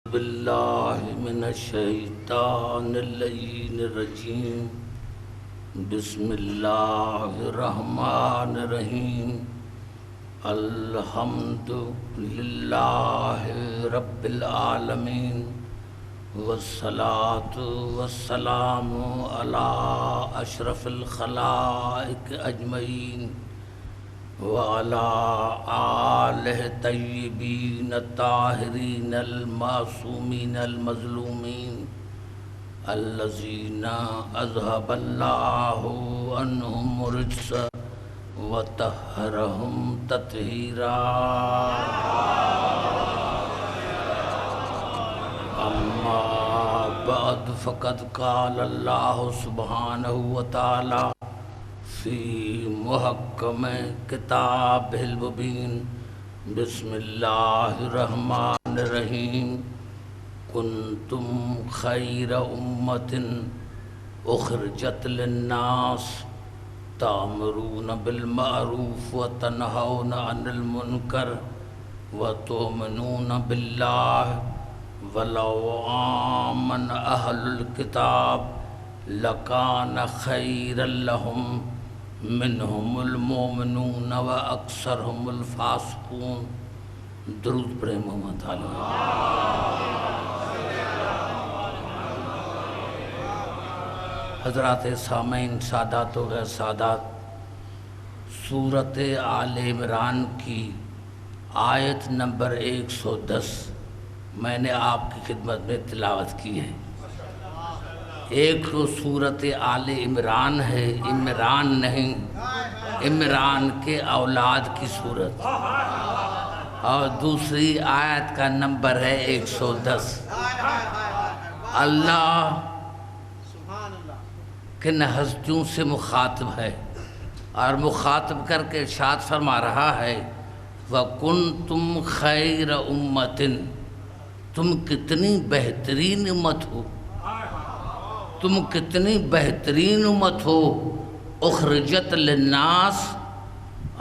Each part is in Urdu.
باللہ من الشیطان اللعین الرجیم بسم اللہ الرحمن الرحیم الحمد للہ رب العالمین والصلاة والسلام علی اشرف الخلائق اجمعین وعلى آلہ طیبین الطاہرین المعصومین المظلومین الذین اذهب اللہ عنہم الرجس وطہرہم تطہیرا اما بعد فقد قال اللہ سبحانہ وتعالی فی محکم کتاب المبین بسم اللہ الرحمن الرحیم کنتم خیر امت اخرجت للناس تأمرون بالمعروف وتنہون عن المنکر وتؤمنون باللہ ولو آمن اہل الکتاب لکان خیرا لہم منہم المؤمنون و اکثرہم الفاسقون۔ درود پر محمد علیہ۔ حضرات سامعین، سادات و غیر سادات، سورۃ آل عمران کی آیت نمبر 110 میں نے آپ کی خدمت میں تلاوت کی ہے۔ ایک تو سورۃ آل عمران ہے، عمران نہیں، عمران کے اولاد کی صورت، اور دوسری آیت کا نمبر ہے 110۔ اللہ کن ہستیوں سے مخاطب ہے اور مخاطب کر کے ارشاد فرما رہا ہے وَكُنْتُمْ خَيْرَ أُمَّةٍ، تم کتنی بہترین امت ہو، تم کتنی بہترین امت ہو، اخرجت للناس،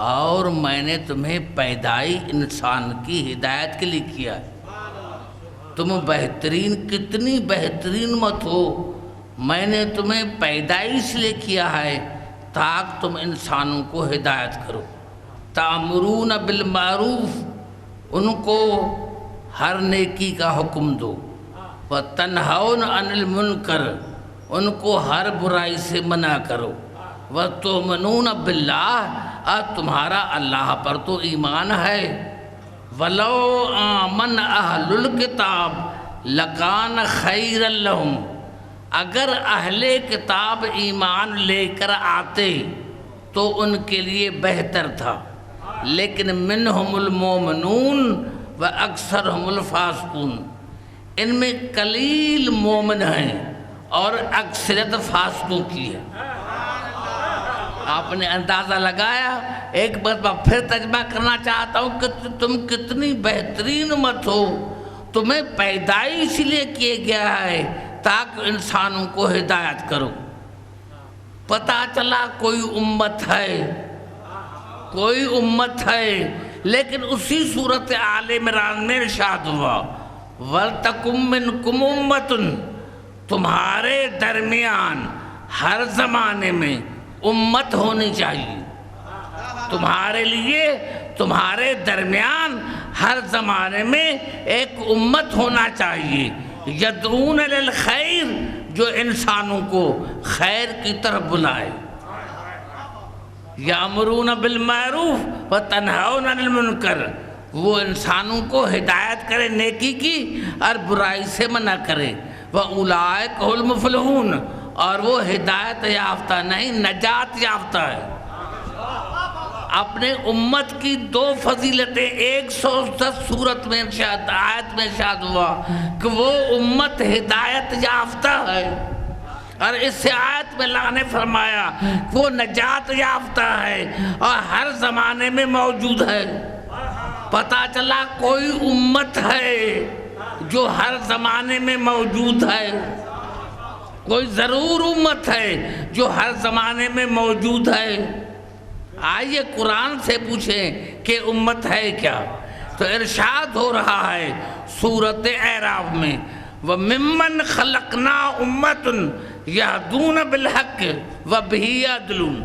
اور میں نے تمہیں پیدائی انسان کی ہدایت کے لیے کیا ہے۔ تم بہترین، کتنی بہترین امت ہو، میں نے تمہیں پیدائی اس لیے کیا ہے تاکہ تم انسانوں کو ہدایت کرو۔ تأمرون بالمعروف، ان کو ہر نیکی کا حکم دو، وتنہون عن المنکر، ان کو ہر برائی سے منع کرو، وتؤمنون باللہ، اور تمہارا اللہ پر تو ایمان ہے۔ ولو آمن اہل الکتاب لکان خیرا لہم، اگر اہل کتاب ایمان لے کر آتے تو ان کے لیے بہتر تھا، لیکن منہم المؤمنون و اکثرہم الفاسقون، ان میں قلیل مومن ہیں اور اکثریت فاسقوں کی ہے۔ آپ نے اندازہ لگایا؟ ایک مرتبہ پھر ترجمہ کرنا چاہتا ہوں کہ تم کتنی بہترین امت ہو، تمہیں پیدائی اس لیے کیا گیا ہے تاکہ انسانوں کو ہدایت کرو۔ پتہ چلا کوئی امت ہے، کوئی امت ہے، لیکن اسی سورۃ آل عمران میں ارشاد ہوا وَلْتَكُن مِّنْكُمْ أُمَّةٌ، تمہارے درمیان ہر زمانے میں امت ہونی چاہیے، تمہارے لیے، تمہارے درمیان ہر زمانے میں ایک امت ہونا چاہیے، یدعون للخیر، جو انسانوں کو خیر کی طرف بلائے، یامرون بالمعروف وتنہون عن المنکر، وہ انسانوں کو ہدایت کرے نیکی کی اور برائی سے منع کرے، وَأُولَٰئِكَ هُمُ الْمُفْلِحُونَ، اور وہ ہدایت یافتہ نہیں، نجات یافتہ ہے۔ اپنے امت کی دو فضیلتیں 110 سورت میں ارشاد، آیت میں ارشاد ہوا کہ وہ امت ہدایت یافتہ ہے، اور اس سے آیت میں اللہ نے فرمایا وہ نجات یافتہ ہے اور ہر زمانے میں موجود ہے۔ پتہ چلا کوئی امت ہے جو ہر زمانے میں موجود ہے، کوئی ضرور امت ہے جو ہر زمانے میں موجود ہے۔ آئیے قرآن سے پوچھیں کہ امت ہے کیا؟ تو ارشاد ہو رہا ہے سورۃ اعراف میں وَمِمَّنْ خَلَقْنَا أُمَّةٌ يَهْدُونَ بِالْحَقِّ وَبِهِ يَعْدِلُونَ۔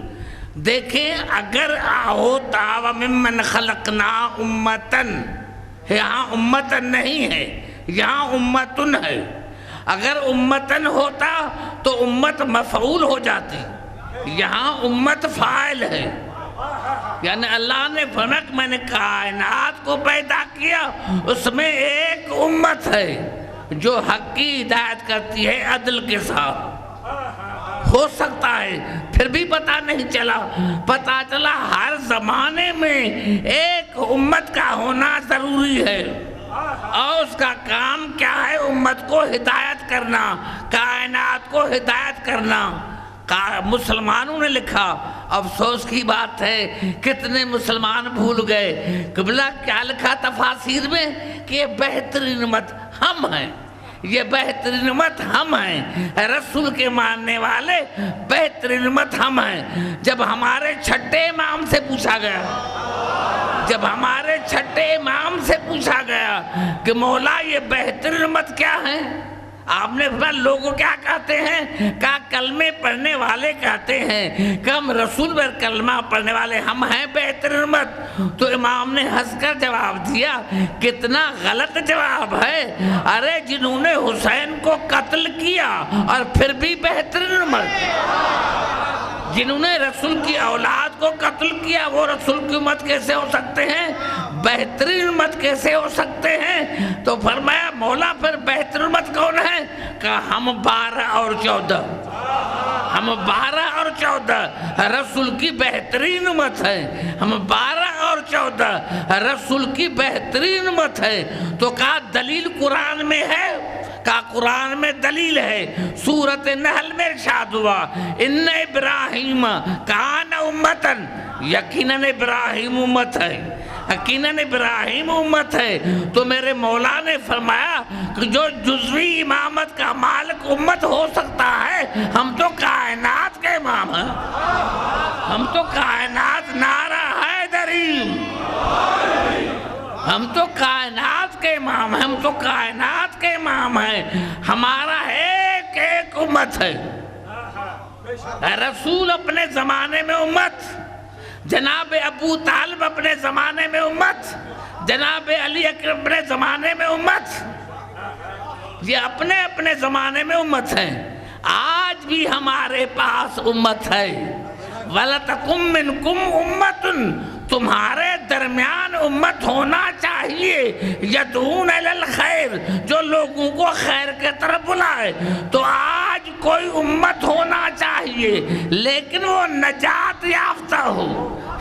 دیکھیں اگر ہوتا وَمِمَّنْ خَلَقْنَا أُمَّةً، یہاں امتن نہیں ہے، یہاں امتن ہے۔ اگر امتن ہوتا تو امت مفعول ہو جاتی، یہاں امت فاعل ہے۔ یعنی اللہ نے فرمایا کہ میں نے کائنات کو پیدا کیا، اس میں ایک امت ہے جو حق کی ہدایت کرتی ہے عدل کے ساتھ۔ ہو سکتا ہے پھر بھی پتہ نہیں چلا، پتہ چلا ہر زمانے میں ایک امت کا ہونا ضروری ہے، اور اس کا کام کیا ہے؟ امت کو ہدایت کرنا، کائنات کو ہدایت کرنا۔ مسلمانوں نے لکھا، افسوس کی بات ہے کتنے مسلمان بھول گئے، قبلہ کیا لکھا تفاسیر میں کہ یہ بہترین امت ہم ہیں، یہ بہترین امت ہم ہیں، رسول کے ماننے والے بہترین امت ہم ہیں۔ جب ہمارے چھٹے امام سے پوچھا گیا، جب ہمارے چھٹے امام سے پوچھا گیا کہ مولا یہ بہترین امت کیا ہے، آپ نے فرمایا لوگوں کیا کہتے ہیں؟ کہا کلمے پڑھنے والے کہتے ہیں کہ ہم رسول پر کلمہ پڑھنے والے ہم ہیں بہترین امت۔ تو امام نے ہنس کر جواب دیا، کتنا غلط جواب ہے، ارے جنہوں نے حسین کو قتل کیا اور پھر بھی بہترین امت، جنہوں نے رسول کی اولاد کو قتل کیا وہ رسول کی امت کیسے ہو سکتے ہیں؟ بہترین امت کیسے ہو سکتے ہیں؟ تو فرمایا مولا پھر بہترین امت کون ہے؟ کہ ہم 12 اور 14، ہم 12 اور 14 رسول کی بہترین امت ہے، ہم 12 اور 14 رسول کی بہترین امت ہے۔ تو کہا دلیل قرآن میں ہے؟ کہا قرآن میں دلیل ہے، سورۃ نحل میں ارشاد ہوا ان ابراہیم کان امتن، یقیناً ابراہیم امت ہے، یقیناً ابراہیم امت ہے۔ تو میرے مولا نے فرمایا کہ جو جزوی امامت کا مالک امت ہو سکتا ہے، ہم تو کائنات کے امام ہیں، ہم تو کائنات نعرہ حیدری، ہم تو کائنات کے امام ہیں، ہم تو کائنات کے امام ہیں، ہمارا ایک ایک امت ہے۔ رسول اپنے زمانے میں امت، جناب ابو طالب اپنے زمانے میں امت، جناب علی اکرم اپنے زمانے میں امت، یہ اپنے اپنے زمانے میں امت ہیں۔ آج بھی ہمارے پاس امت ہے، وَلَتَكُمْ مِنْكُمْ أُمَّةٌ، تمہارے درمیان امت ہونا چاہیے، یدعون الی الخیر، جو لوگوں کو خیر کے طرف بلائے۔ تو آج کوئی امت ہونا چاہیے لیکن وہ نجات یافتہ ہو،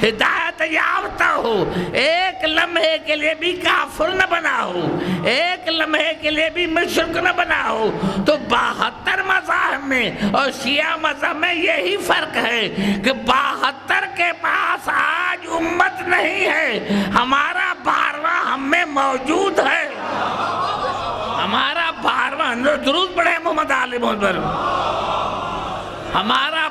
ہدایت یافتہ ہو، ایک لمحے کے لیے بھی کافر نہ بنا ہو، ایک لمحے کے لیے بھی مشرک نہ بنا ہو۔ تو 72 مذاہب میں اور شیعہ مذہب میں یہی فرق ہے کہ 72 کے پاس آج امت نہیں ہے، ہمارا 12واں ہم میں موجود ہے، ہمارا 12واں، درود پڑھیں محمد علی محمد، ہمارا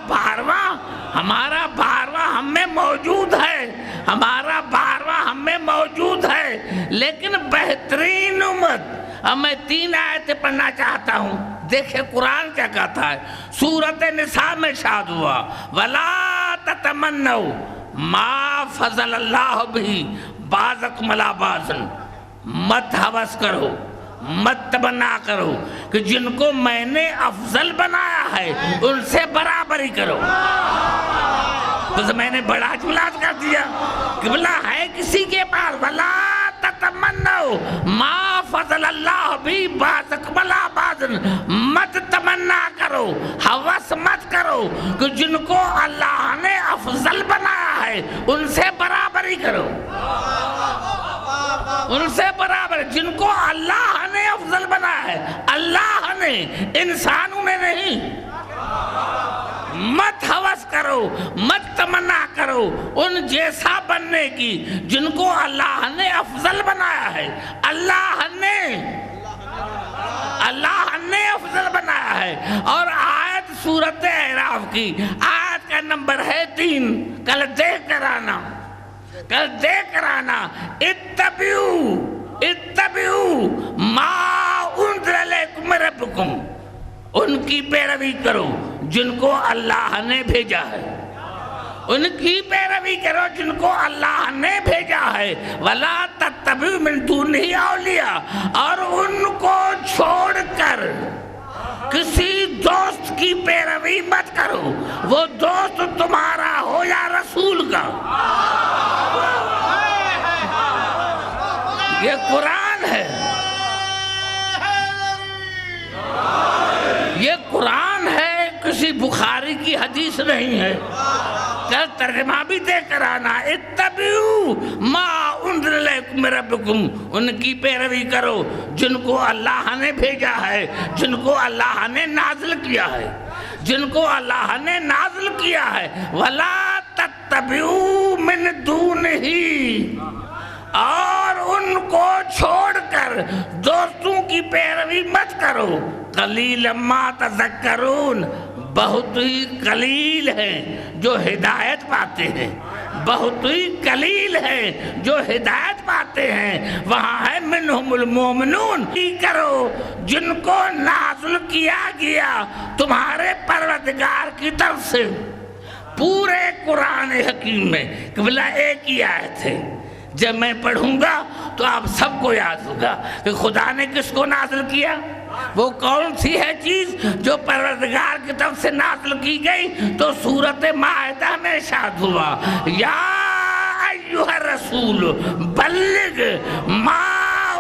12واں ہم میں موجود ہے، ہمارا 12واں ہم میں موجود ہے، لیکن بہترین امت۔ اب میں 3 آیتیں پڑھنا چاہتا ہوں، دیکھیں قرآن کیا کہتا ہے۔ سورۃ نساء میں ارشاد ہوا وَلَا تَتَمَنَّوْا مَا فَضَلَ اللَّهُ بِهِ بَعْضَكُمْ عَلَىٰ بَعْضٍ، مت ہوس کرو، مت تمنا کرو کہ جن کو میں نے افضل بنایا ہے ان سے برابری کرو۔ تو میں نے بڑا جملہ کر دیا، قبلہ ہے کسی کے پاس، وَلَا تَتَمَنَّوْا مَا فَضَلَ اللَّهُ بِهِ بَعْضَكُمْ عَلَىٰ بَعْضٍ، مت تمنا کرو، ہوس مت کرو کہ جن کو اللہ نے افضل بنایا ہے ان سے برابری کرو، ان سے برابر، جن کو اللہ نے افضل بنایا ہے، اللہ نے، انسانوں نے نہیں۔ مت ہوس کرو، مت تمنا کرو ان جیسا بننے کی جن کو اللہ نے افضل بنایا ہے، اللہ نے افضل بنایا ہے۔ اور آیت سورۃ اعراف کی آیت کا نمبر ہے 3، کل دیکھ کر آنا، اتبعوا اتبعوا ما انزل الیکم من ربکم، ان کی پیروی کرو جن کو اللہ نے بھیجا ہے، ان کی پیروی کرو جن کو اللہ نے بھیجا ہے، وَلَا تَتَّبِعُوا مِن دُونِهِ أَوْلِيَاءَ، اور ان کو چھوڑ کر کسی دوست کی پیروی مت کرو، وہ دوست تمہارا ہو یا رسول کا۔ یہ قرآن ہے، یہ قرآن ہے، کسی بخاری کی حدیث نہیں ہے۔ کل ترجمہ بھی دے کر آنا، اتبعوا ما انزل الیکم من ربکم، ان کی پیروی کرو جن کو اللہ نے بھیجا ہے، جن کو اللہ نے نازل کیا ہے، جن کو اللہ نے نازل کیا ہے، وَلَا تَتَّبِعُوا مِن دُونِهِ، اور ان کو چھوڑ کر دوستوں کی پیروی مت کرو، قلیلا ما تذکرون، بہت ہی قلیل ہیں جو ہدایت پاتے ہیں، بہت ہی قلیل ہیں جو ہدایت پاتے ہیں۔ وہاں ہے منہم المومنون، کرو جن کو نازل کیا گیا تمہارے پروردگار کی طرف سے۔ پورے قرآن حکیم میں قبلہ ایک ہی آیت ہے، جب میں پڑھوں گا تو آپ سب کو یاد ہوگا کہ خدا نے کس کو نازل کیا، وہ کون سی ہے چیز جو پروردگار کی طرف سے نازل کی گئی۔ تو سورۃ مائدہ میں ارشاد ہوا، یا ایھا الرسول بلغ ما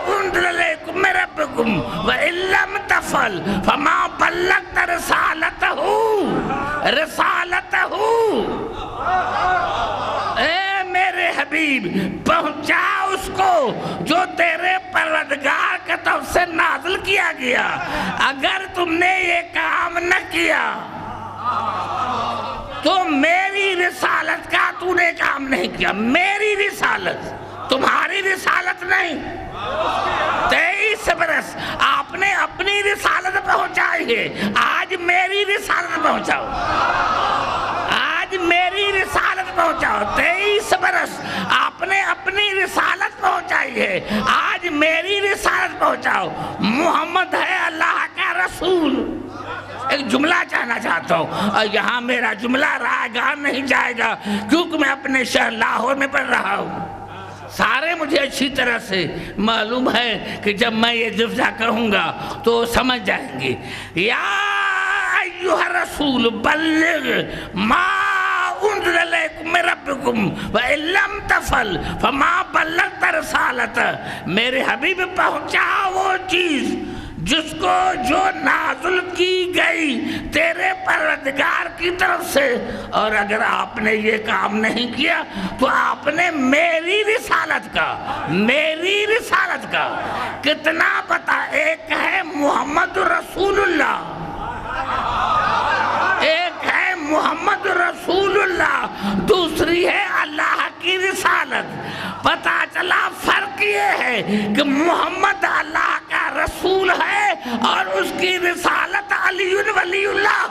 انزل الیکم من ربکم وان لم تفعل فما بلغت رسالتہ، اے میرے حبیب پہنچا اس کو جو تیرے پروردگار کی طرف سے نازل کیا گیا۔ اگر تم نے یہ کام نہ کیا تو میری رسالت کا تو نے کام نہیں کیا، میری رسالت، تمہاری رسالت نہیں۔ 23 برس آپ نے اپنی رسالت پہنچائی ہے، آج میری رسالت پہنچاؤ، آج میری رسالت پہنچاؤ۔ 23 برس آپ نے اپنی رسالت پہنچائی ہے، آج میری رسالت پہنچاؤ۔ محمد ہے اللہ کا رسول۔ ایک جملہ چاہنا چاہتا ہوں، اور یہاں میرا جملہ رائے گاہ نہیں جائے گا کیونکہ میں اپنے شہر لاہور میں پڑھ رہا ہوں۔ سارے مجھے اچھی طرح سے معلوم ہے کہ جب میں یہ لفظ کہوں گا تو سمجھ جائیں گے۔ یا ایھا الرسول بلغ ما انزل الیکم من ربکم وان لم تفعل فما بلغت رسالتہ، میرے حبیب پہنچا وہ چیز جس کو جو نازل کی گئی تیرے پروردگار کی طرف سے، اور اگر آپ نے یہ کام نہیں کیا تو آپ نے میری رسالت کا کتنا پتا۔ ایک ہے محمد رسول اللہ، ایک ہے محمد رسول اللہ، دوسری ہے اللہ کی رسالت۔ پتا چلا فرق یہ ہے کہ محمد اللہ کا رسول ہے اور اس کی رسالت علی ولی اللہ۔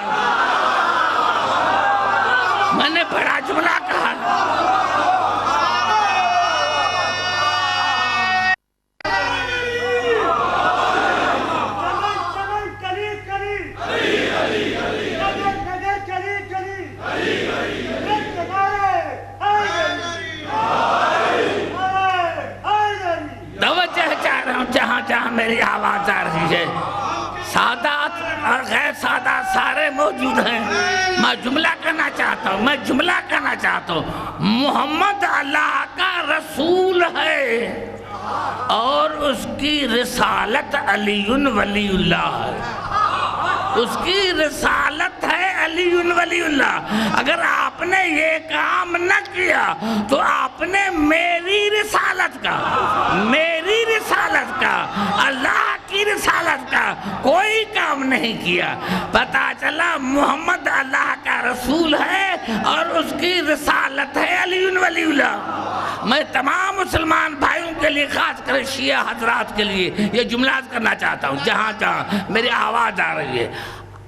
میں نے بڑا جملہ کہا، جہاں میری آواز آ رہی ہے، سادات اور غیر سادات سارے موجود ہیں۔ میں جملہ کہنا چاہتا ہوں، محمد اللہ کا رسول ہے اور اس کی رسالت علی ولی اللہ ہے، اس کی رسالت ہے علی ولی اللہ۔ اگر آپ نے یہ کام نہ کیا تو آپ نے میری رسالت کا اللہ کی رسالت کا کوئی کام نہیں کیا۔ پتا چلا محمد اللہ کا رسول ہے اور اس کی رسالت ہے علی ولی اللہ۔ میں تمام مسلمان بھائیوں کے لیے، خاص کر شیعہ حضرات کے لیے یہ جملہ کرنا چاہتا ہوں جہاں میری آواز آ رہی ہے۔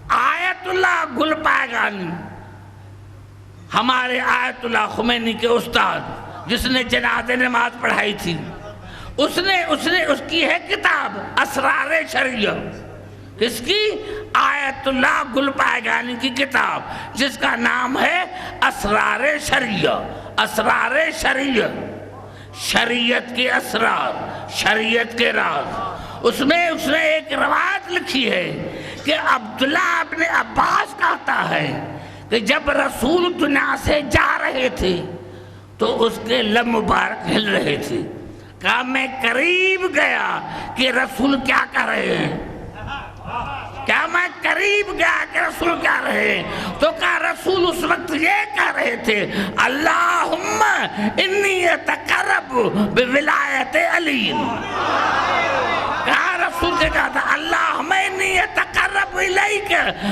آیت اللہ گل پائگانی، ہمارے آیت اللہ خمینی کے استاد جس نے جنازہ نماز پڑھائی تھی، اس کی ہے کتاب اسرار شریعہ. کس کی؟ آیت اللہ گل پائگانی کی کتاب جس کا نام ہے اسرار شریعہ. اسرار شریعہ، شریعت کے اسرار، شریعت کے راز. اس نے ایک روایت لکھی ہے کہ عبداللہ ابن عباس کہتا ہے کہ جب رسول دنیا سے جا رہے تھے تو اس کے لب مبارک ہل رہے تھے. کہا میں قریب گیا کہ رسول کیا کر رہے ہیں، کیا میں قریب گیا کہ رسول کیا رہے ہیں، تو کہا رسول اس وقت یہ کہہ رہے تھے اللہم انی اتقرب بولایت علی. کہا رسول سے کہا تھا اللہم انی اتقرب الیک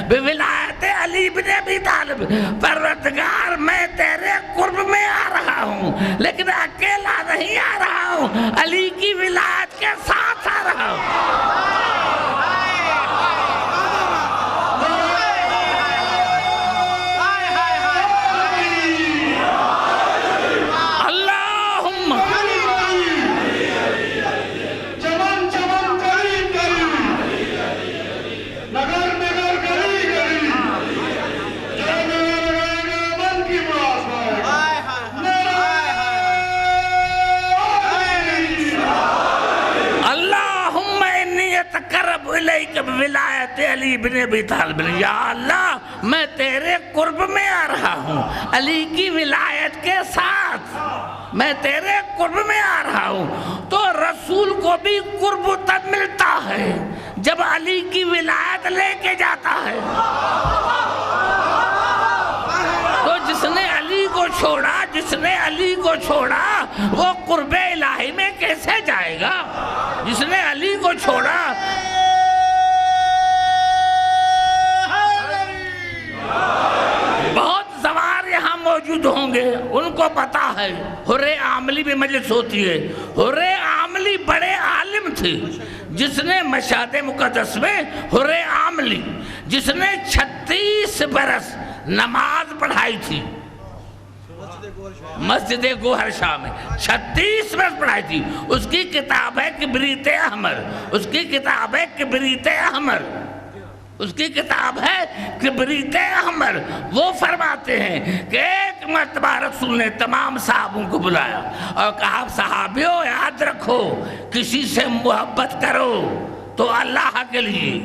بولایت علی بن ابی طالب. پروردگار میں تیرے قرب میں آ رہا ہوں لیکن اکیلا نہیں آ رہا ہوں، علی کی ولایت کے ساتھ آ رہا ہوں. ولایت علی بن ابی طالب. یا اللہ میں تیرے قرب میں آ رہا ہوں علی کی ولایت کے ساتھ، میں تیرے قرب میں آ رہا ہوں. تو رسول کو بھی قرب تب ملتا ہے جب علی کی ولایت لے کے جاتا ہے. تو جس نے علی کو چھوڑا وہ قرب الہی میں کیسے جائے گا؟ جس نے علی کو چھوڑا. بہت زوار یہاں موجود ہوں گے، ان کو پتا ہے حر عاملی بھی مجلس ہوتی ہے. حر عاملی بڑے عالم تھے جس نے مشہد مقدس میں، حر عاملی جس نے 36 برس نماز پڑھائی تھی مسجد گوہر شاہ میں، 36 برس پڑھائی تھی. اس کی کتاب ہے کبریت احمر، اس کی کتاب ہے کبریت احمر، اس کی کتاب ہے کبریت احمر. وہ فرماتے ہیں کہ ایک مرتبہ رسول نے تمام صحابوں کو بلایا اور کہا صحابیوں یاد رکھو کسی سے محبت کرو تو اللہ کے لیے،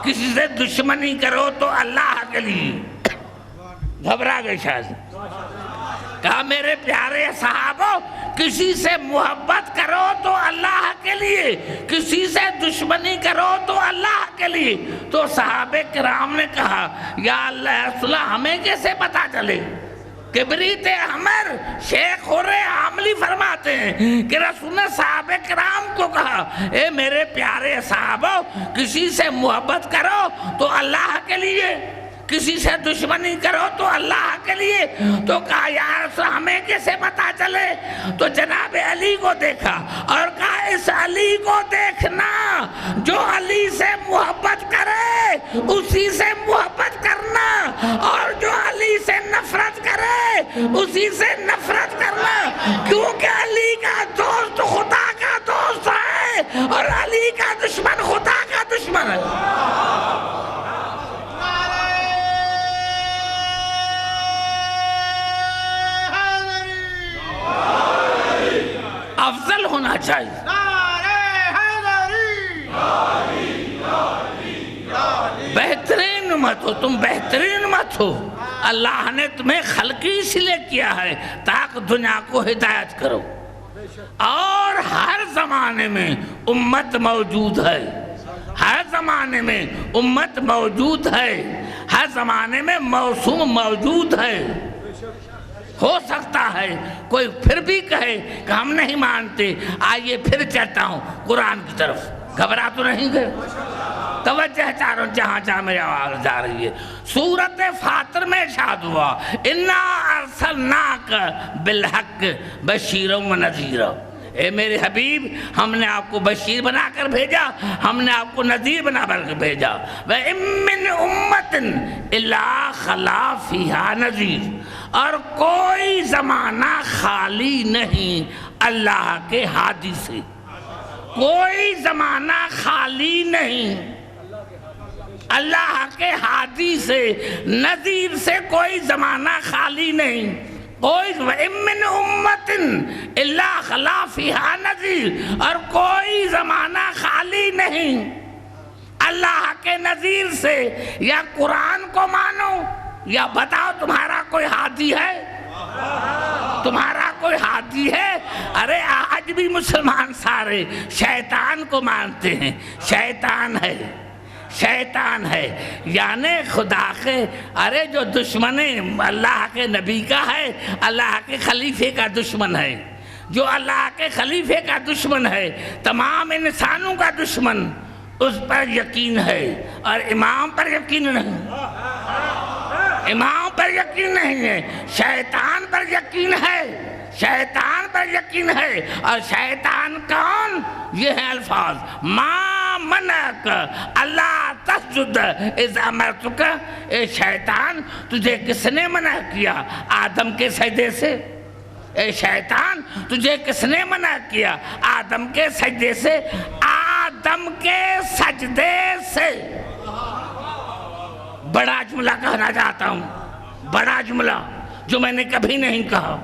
کسی سے دشمنی کرو تو اللہ کے لیے. گھبرا گئے شاید. کہا میرے پیارے صحابوں کسی سے محبت کرو تو اللہ کے لیے، کسی سے دشمنی کرو تو اللہ کے لیے. تو صحابہ کرام نے کہا یا اللہ رسول ہمیں کیسے پتا چلے؟ کبریت احمر شیخ حر عاملی فرماتے ہیں کہ رسول نے صحابہ کرام کو کہا اے میرے پیارے صحابوں کسی سے محبت کرو تو اللہ کے لیے، کسی سے دشمنی کرو تو اللہ کے لیے. تو کہا یا رسول ہمیں کیسے پتا چلے؟ تو جناب علی کو دیکھا اور کہا اس علی کو دیکھنا جو علی سے محبت کرے اسی سے محبت کرنا، اور جو علی سے نفرت کرے اسی سے نفرت کرنا، کیونکہ علی کا دوست خدا کا دوست ہے اور علی کا دشمن خدا کا دشمن ہے. افضل ہونا چاہیے. بہترین مت ہو، تم بہترین مت ہو. اللہ نے تمہیں خلقی اس لیے کیا ہے تاکہ دنیا کو ہدایت کرو. اور ہر زمانے میں امت موجود ہے، ہر زمانے میں امت موجود ہے، ہر زمانے میں موسوم موجود ہے. ہو سکتا ہے کوئی پھر بھی کہے کہ ہم نہیں مانتے. آئیے پھر چلتا ہوں قرآن کی طرف. گھبرا تو نہیں گئے؟ توجہ چاروں جہاں جہاں میری آواز جا رہی ہے. سورت فاطر میں ارشاد ہوا انا ارسلناک بالحق بشیرا و نذیرا. اے میرے حبیب ہم نے آپ کو بشیر بنا کر بھیجا، ہم نے آپ کو نذیر بنا کر بھیجا. وَإِن مِّنْ أُمَّةٍ إِلَّا خَلَا فِيهَا نَذِيرٌ. اور کوئی زمانہ خالی نہیں اللہ کے ہادی سے، کوئی زمانہ خالی نہیں اللہ کے ہادی سے، نذیر سے کوئی زمانہ خالی نہیں، کوئی وَإِن مِّنْ أُمَّةٍ إِلَّا خَلَا فِيهَا نَذِيرٌ، اور کوئی زمانہ خالی نہیں اللہ کے نذیر سے۔ یا قرآن کو مانو یا بتاؤ تمہارا کوئی ہادی ہے، تمہارا کوئی ہادی ہے؟ ارے آج بھی مسلمان سارے شیطان کو مانتے ہیں، شیطان ہے، شیطان ہے، یعنی خدا کے، ارے جو دشمن اللہ کے نبی کا ہے، اللہ کے خلیفے کا دشمن ہے، جو اللہ کے خلیفے کا دشمن ہے، تمام انسانوں کا دشمن، اس پر یقین ہے، اور امام پر یقین نہیں، امام پر یقین نہیں ہے، شیطان پر یقین ہے، شیطان پر یقین ہے۔ اور شیطان کون؟ یہ ہیں الفاظ، ما منعک اللہ تسجد اذ امرتک، اے شیطان تجھے کس نے منع کیا آدم کے سجدے سے؟ اے شیطان تجھے کس نے منع کیا آدم کے سجدے سے؟ آدم کے سجدے سے۔ بڑا جملہ کہنا چاہتا ہوں، بڑا جملہ جو میں نے کبھی نہیں کہا،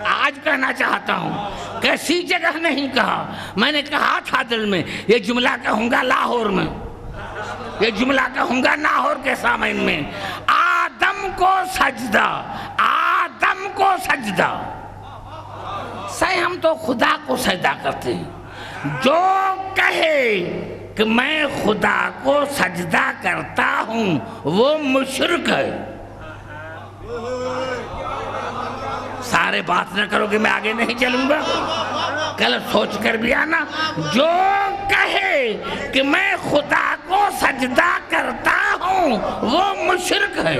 آج کہنا چاہتا ہوں، کسی جگہ نہیں کہا۔ میں نے کہا تھا دل میں یہ جملہ کہوں گا لاہور میں، یہ جملہ کہوں گا لاہور کے سامعین میں، آدم کو سجدہ، آدم کو سجدہ۔ صحیح ہم تو خدا کو سجدہ کرتے ہیں، جو کہے کہ میں خدا کو سجدہ کرتا ہوں وہ مشرک ہے۔ سارے بات نہ کرو کہ میں آگے نہیں چلوں گا، کل سوچ کر بھی آنا۔ جو کہے کہ میں خدا کو سجدہ کرتا ہوں وہ مشرک ہے۔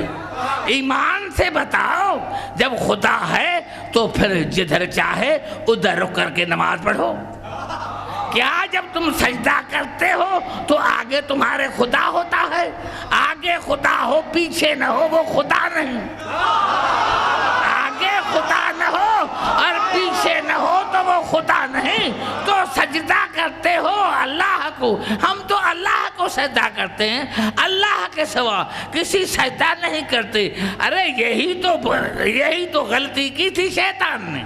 ایمان سے بتاؤ، جب خدا ہے تو پھر جدھر چاہے ادھر رک کر کے نماز پڑھو۔ کیا جب تم سجدہ کرتے ہو تو آگے تمہارے خدا ہوتا ہے؟ آگے خدا ہو پیچھے نہ ہو وہ خدا نہیں، آگے خدا نہ ہو اور پیچھے نہ ہو تو وہ خدا نہیں۔ تو سجدہ کرتے ہو اللہ کو، ہم تو اللہ کو سجدہ کرتے ہیں، اللہ کے سوا کسی سجدہ نہیں کرتے۔ ارے یہی تو غلطی کی تھی شیطان نے،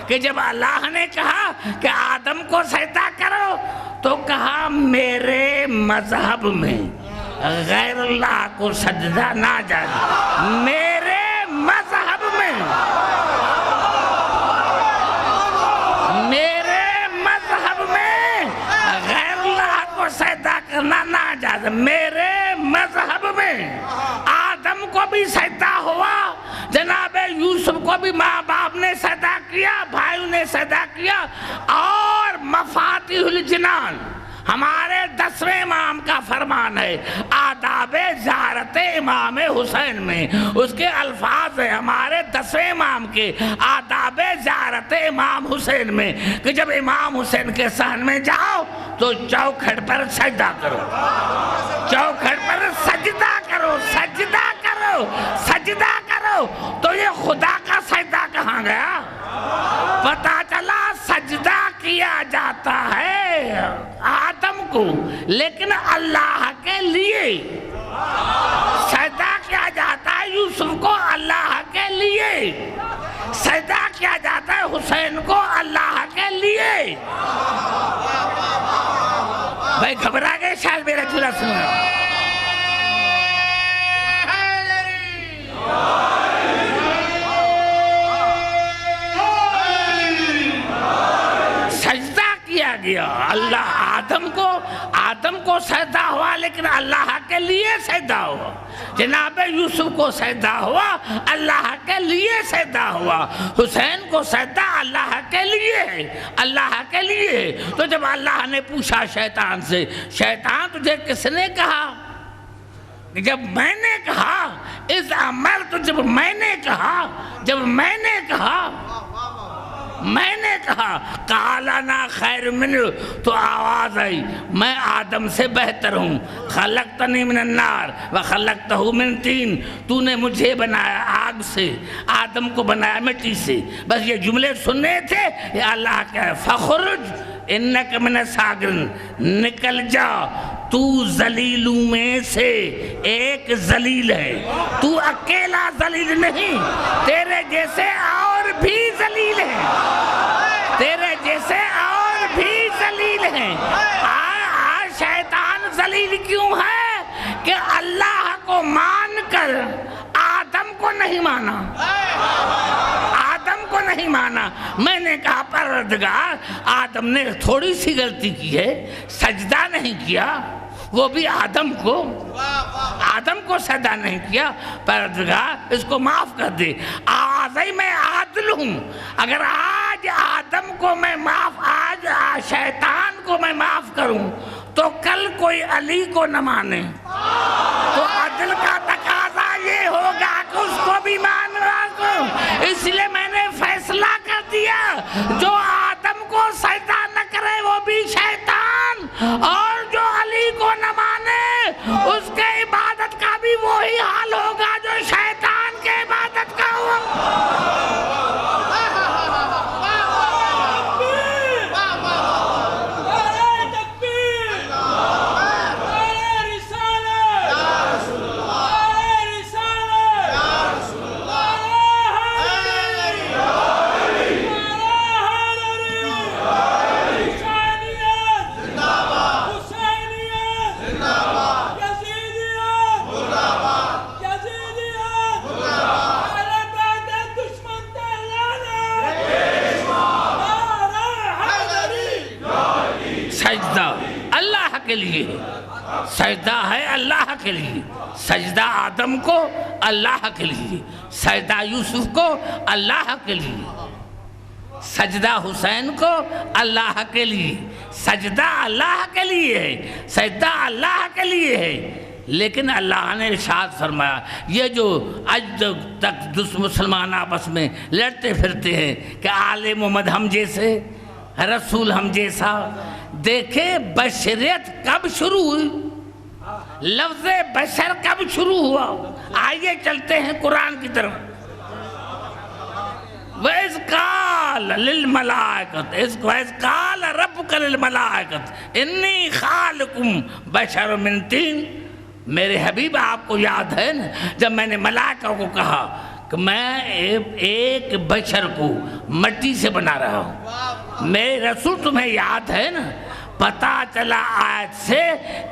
کہ جب اللہ نے کہا کہ آدم کو سجدہ کرو تو کہا میرے مذہب میں غیر اللہ کو سجدہ نہ جائز، میرے مذہب میں، میرے مذہب میں غیر اللہ کو سجدہ کرنا نہ جائز، میرے مذہب میں۔ آدم کو بھی سجدہ ہوا، جناب یوسف کو بھی ماں باپ نے سجدہ کیا، بھائیوں نے سجدہ کیا، اور مفاتیح الجنان ہمارے 10ویں امام کا فرمان ہے، آداب زیارت امام حسین میں اس کے الفاظ ہیں، ہمارے 10ویں امام کے آداب زیارت امام حسین میں، کہ جب امام حسین کے صحن میں جاؤ تو چوکھٹ پر سجدہ کرو، چوکھٹ پر سجدہ کرو، سجدہ کرو، سجدہ کرو۔ تو یہ خدا کا سجدہ کہاں گیا؟ پتا چلا سجدہ کیا جاتا ہے آدم کو، لیکن اللہ کے لیے سجدہ کیا جاتا ہے یوسف کو، اللہ کے لیے سجدہ کیا جاتا ہے حسین کو، اللہ کے لیے۔ بھائی گھبرا گئے شاید میرا جملہ سننا؟ سجدہ کیا گیا اللہ آدم کو سجدہ ہوا، لیکن اللہ کے لیے سجدہ ہوا۔ جناب یوسف کو سجدہ ہوا، اللہ کے لیے سجدہ ہوا۔ حسین کو سجدہ اللہ کے لیے، اللہ کے لیے۔ تو جب اللہ نے پوچھا شیطان سے، شیطان تجھے کس نے کہا؟ جب میں نے کہا اذ امرت، جب میں نے کہا میں نے کہا قال انا خیر منہ، تو آواز آئی میں آدم سے بہتر ہوں، خلقتنی من النار وخلقتہ من طین، تو نے مجھے بنایا آگ سے، آدم کو بنایا مٹی سے۔ بس یہ جملے سننے تھے، یہ اللہ کا فخرج انک من الصاغرین، نکل جا تو ذلیلوں میں سے ایک ذلیل ہے، تو اکیلا ذلیل نہیں، تیرے جیسے اور بھی ذلیل ہیں، تیرے جیسے اور بھی ذلیل ہیں۔ آج شیطان ذلیل کیوں ہے کہ اللہ کو مان کر آدم کو نہیں مانا، آدم کو نہیں مانا۔ میں نے کہا پروردگار آدم نے تھوڑی سی غلطی کی ہے، سجدہ نہیں کیا، وہ بھی آدم کو سجدہ نہیں کیا، پروردگار اس کو معاف کر دے۔ آج میں عادل ہوں، اگر آج آدم کو میں معاف، آج شیطان کو میں معاف کروں تو کل کوئی علی کو نہ مانے، تو عدل کا تقاضا یہ ہوگا کہ اس کو بھی ماننا کو۔ اس لیے میں نے فیصلہ کر دیا جو آدم کو سجدہ نہ کرے وہ بھی شیطان، اور جو علی کو نہ مانے اس کے عبادت کا بھی وہی حال ہوگا جو شیطان کے عبادت کا ہوا۔ سجدہ اللہ کے لیے، سجدہ ہے اللہ کے لیے، سجدہ آدم کو اللہ کے لیے، سجدہ یوسف کو اللہ کے لیے، سجدہ حسین کو اللہ کے لیے، سجدہ اللہ کے لیے ہے، سجدہ اللہ کے لیے ہے۔ لیکن اللہ نے ارشاد فرمایا یہ جو آج تک مسلمان آپس میں لڑتے پھرتے ہیں کہ آل محمد ہم جیسے، رسول ہم جیسا، دیکھیں بشریت کب شروع ہوئی، لفظ بشر کب شروع ہوا؟ آئیے چلتے ہیں قرآن کی طرف۔ وَإِذْ قَالَ لِلْمَلَائِكَةِ وَإِذْ قَالَ رَبُّكَ لِلْمَلَائِكَةِ إِنِّي خَالِقٌ بَشَرٌ مِّن طِينٍ۔ میرے حبیب آپ کو یاد ہے نا جب میں نے ملائکہ کو کہا کہ میں ایک بشر کو مٹی سے بنا رہا ہوں، میرے رسول تمہیں یاد ہے نا، پتا چلا آیت سے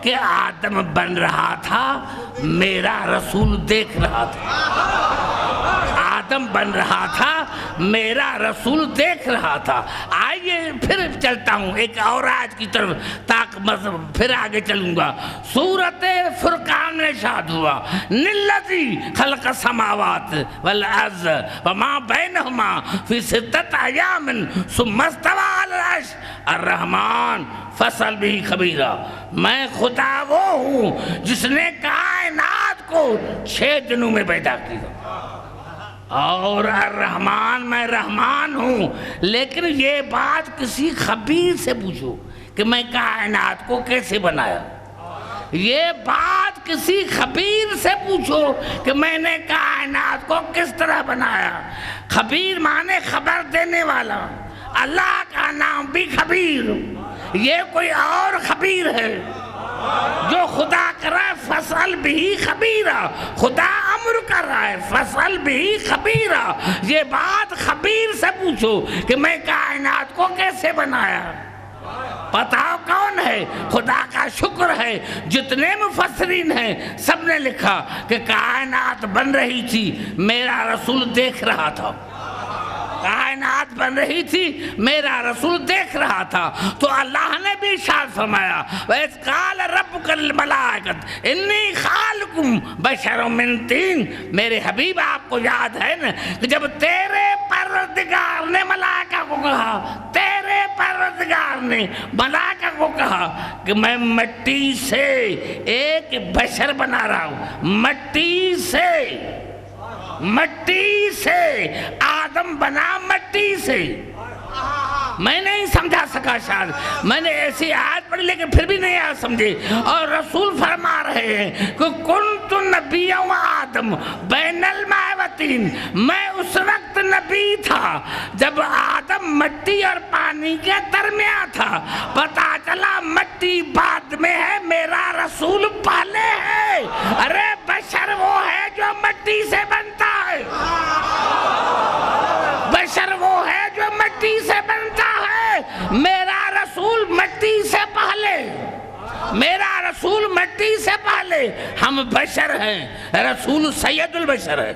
کہ آدم بن رہا تھا، میرا رسول دیکھ رہا تھا، آدم بن رہا تھا، میرا رسول دیکھ رہا تھا۔ آئیے پھر چلتا ہوں ایک اور آیت کی طرف، تاکہ پھر آگے چلوں گا۔ سورۃ فرقان میں ارشاد ہوا الذی خلق السماوات والارض وما بینہما فی ستۃ ایام ثم استوی علی العرش الرحمن فاسأل بہ خبیرا۔ میں خدا وہ ہوں جس نے کائنات کو 6 دنوں میں پیدا کیا، اور الرحمن میں رحمان ہوں۔ لیکن یہ بات کسی خبیر سے پوچھو کہ میں کائنات کو کیسے بنایا، یہ بات کسی خبیر سے پوچھو کہ میں نے کائنات کو کس طرح بنایا۔ خبیر مانے خبر دینے والا، اللہ کا نام بھی خبیر، یہ کوئی اور خبیر ہے جو خدا کر رہا ہے فصل بھی خبیرہ، خدا امر کر رہا ہے فصل بھی خبیرہ۔ یہ بات خبیر سے پوچھو کہ میں کائنات کو کیسے بنایا۔ بتاؤ کون ہے؟ خدا کا شکر ہے جتنے مفسرین ہیں سب نے لکھا کہ کائنات بن رہی تھی، میرا رسول دیکھ رہا تھا، کائنات بن رہی تھی، میرا رسول دیکھ رہا تھا۔ تو اللہ نے بھی ارشاد فرمایا وَإِذْ قَالَ رَبُّكَ لِلْمَلَائِكَةِ إِنِّي خَالِقٌ بَشَرٌ مِّن طِينٍ۔ میرے حبیب آپ کو یاد ہے نا کہ جب تیرے پروردگار نے ملائکہ کو کہا، تیرے پروردگار نے ملائکہ کو کہا کہ میں مٹی سے ایک بشر بنا رہا ہوں، مٹی سے، مٹی سے آدم بنا، مٹی سے میں نہیں سمجھا سکا شاید، میں نے ایسی آیت پڑھی لیکن پھر بھی نہیں آیت سمجھی۔ اور رسول فرما رہے ہیں کہ کنت نبی و آدم بین الماء و طین، میں اس وقت نبی تھا جب آدم مٹی اور پانی کے درمیان تھا، پتا چلا مٹی بعد میں ہے، میرا رسول پہلے ہے۔ ارے بشر وہ ہے جو مٹی سے بنتا ہے، بشر وہ ہے جو مٹی سے بنتا ہے، میرا رسول مٹی سے پہلے، میرا رسول مٹی سے پہلے۔ ہم بشر ہیں، رسول سید البشر ہے،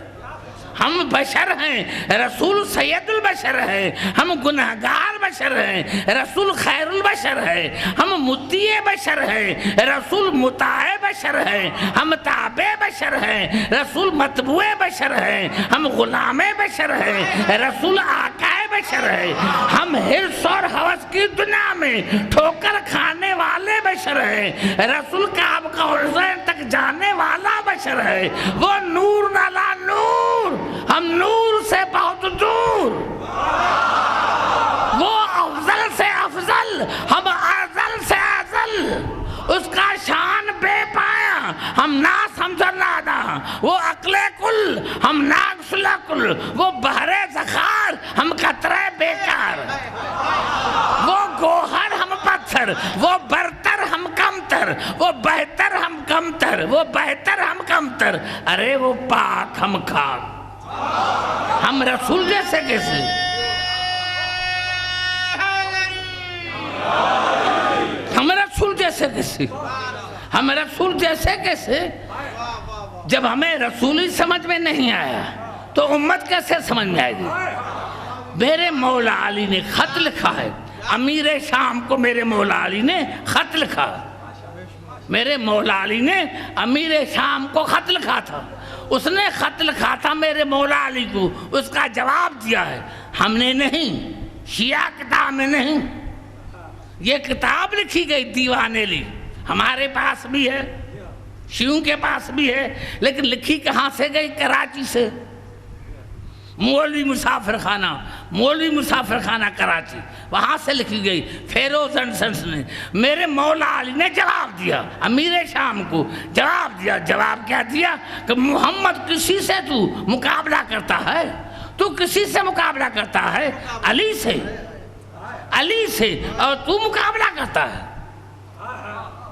ہم بشر ہیں، رسول سید البشر ہے، ہم گناہگار بشر ہیں، رسول خیر البشر ہے، ہم مطیع بشر ہیں، رسول مطاع بشر ہے، ہم تابع بشر ہیں، رسول متبوع بشر ہیں، ہم غلام بشر ہیں، رسول آقا بشر ہے، ہم حرص اور ہوس کی دنیا میں ٹھوکر کھانے والے بشر ہیں، رسول کعب کا حسین تک جانے والا بشر ہے، وہ نور نالا نور، ہم نور سے بہت دور، وہ افضل سے افضل، ہم ازل سے ازل، اس کا شان بے پایا، ہم نا سمجھ نادا، وہ عقل کل، ہم ناقص العقل، وہ بحر زخار، ہم قطرہ بیکار، وہ گوہر ہم پتھر، وہ برتر ہم کمتر، وہ بہتر ہم کمتر، وہ بہتر ہم کمتر، ارے وہ پاک ہم خاک، ہم رسول جیسے کیسے؟ ہم رسول جیسے کیسے؟ ہم رسول جیسے کیسے؟ جب ہمیں رسولی سمجھ میں نہیں آیا تو امت کیسے سمجھ میں آئے گی؟ میرے مولا علی نے خط لکھا ہے، امیر شام کو میرے مولا علی نے خط لکھا، میرے مولا علی نے امیر شام کو خط لکھا تھا، اس نے خط لکھا تھا میرے مولا علی کو، اس کا جواب دیا ہے، ہم نے نہیں، شیعہ کتاب میں نہیں، یہ کتاب لکھی گئی دیوانے لی، ہمارے پاس بھی ہے، شیعوں کے پاس بھی ہے، لیکن لکھی کہاں سے گئی؟ کراچی سے، مولوی مسافر خانہ، مولوی مسافر خانہ کراچی، وہاں سے لکھی گئی، فیروز اینڈ سنس نے، میرے مولا علی نے جواب دیا، امیر شام کو جواب دیا، جواب کیا دیا؟ کہ محمد کسی سے تو مقابلہ کرتا ہے، تو کسی سے مقابلہ کرتا ہے؟ علی سے، علی سے، اور تو مقابلہ کرتا ہے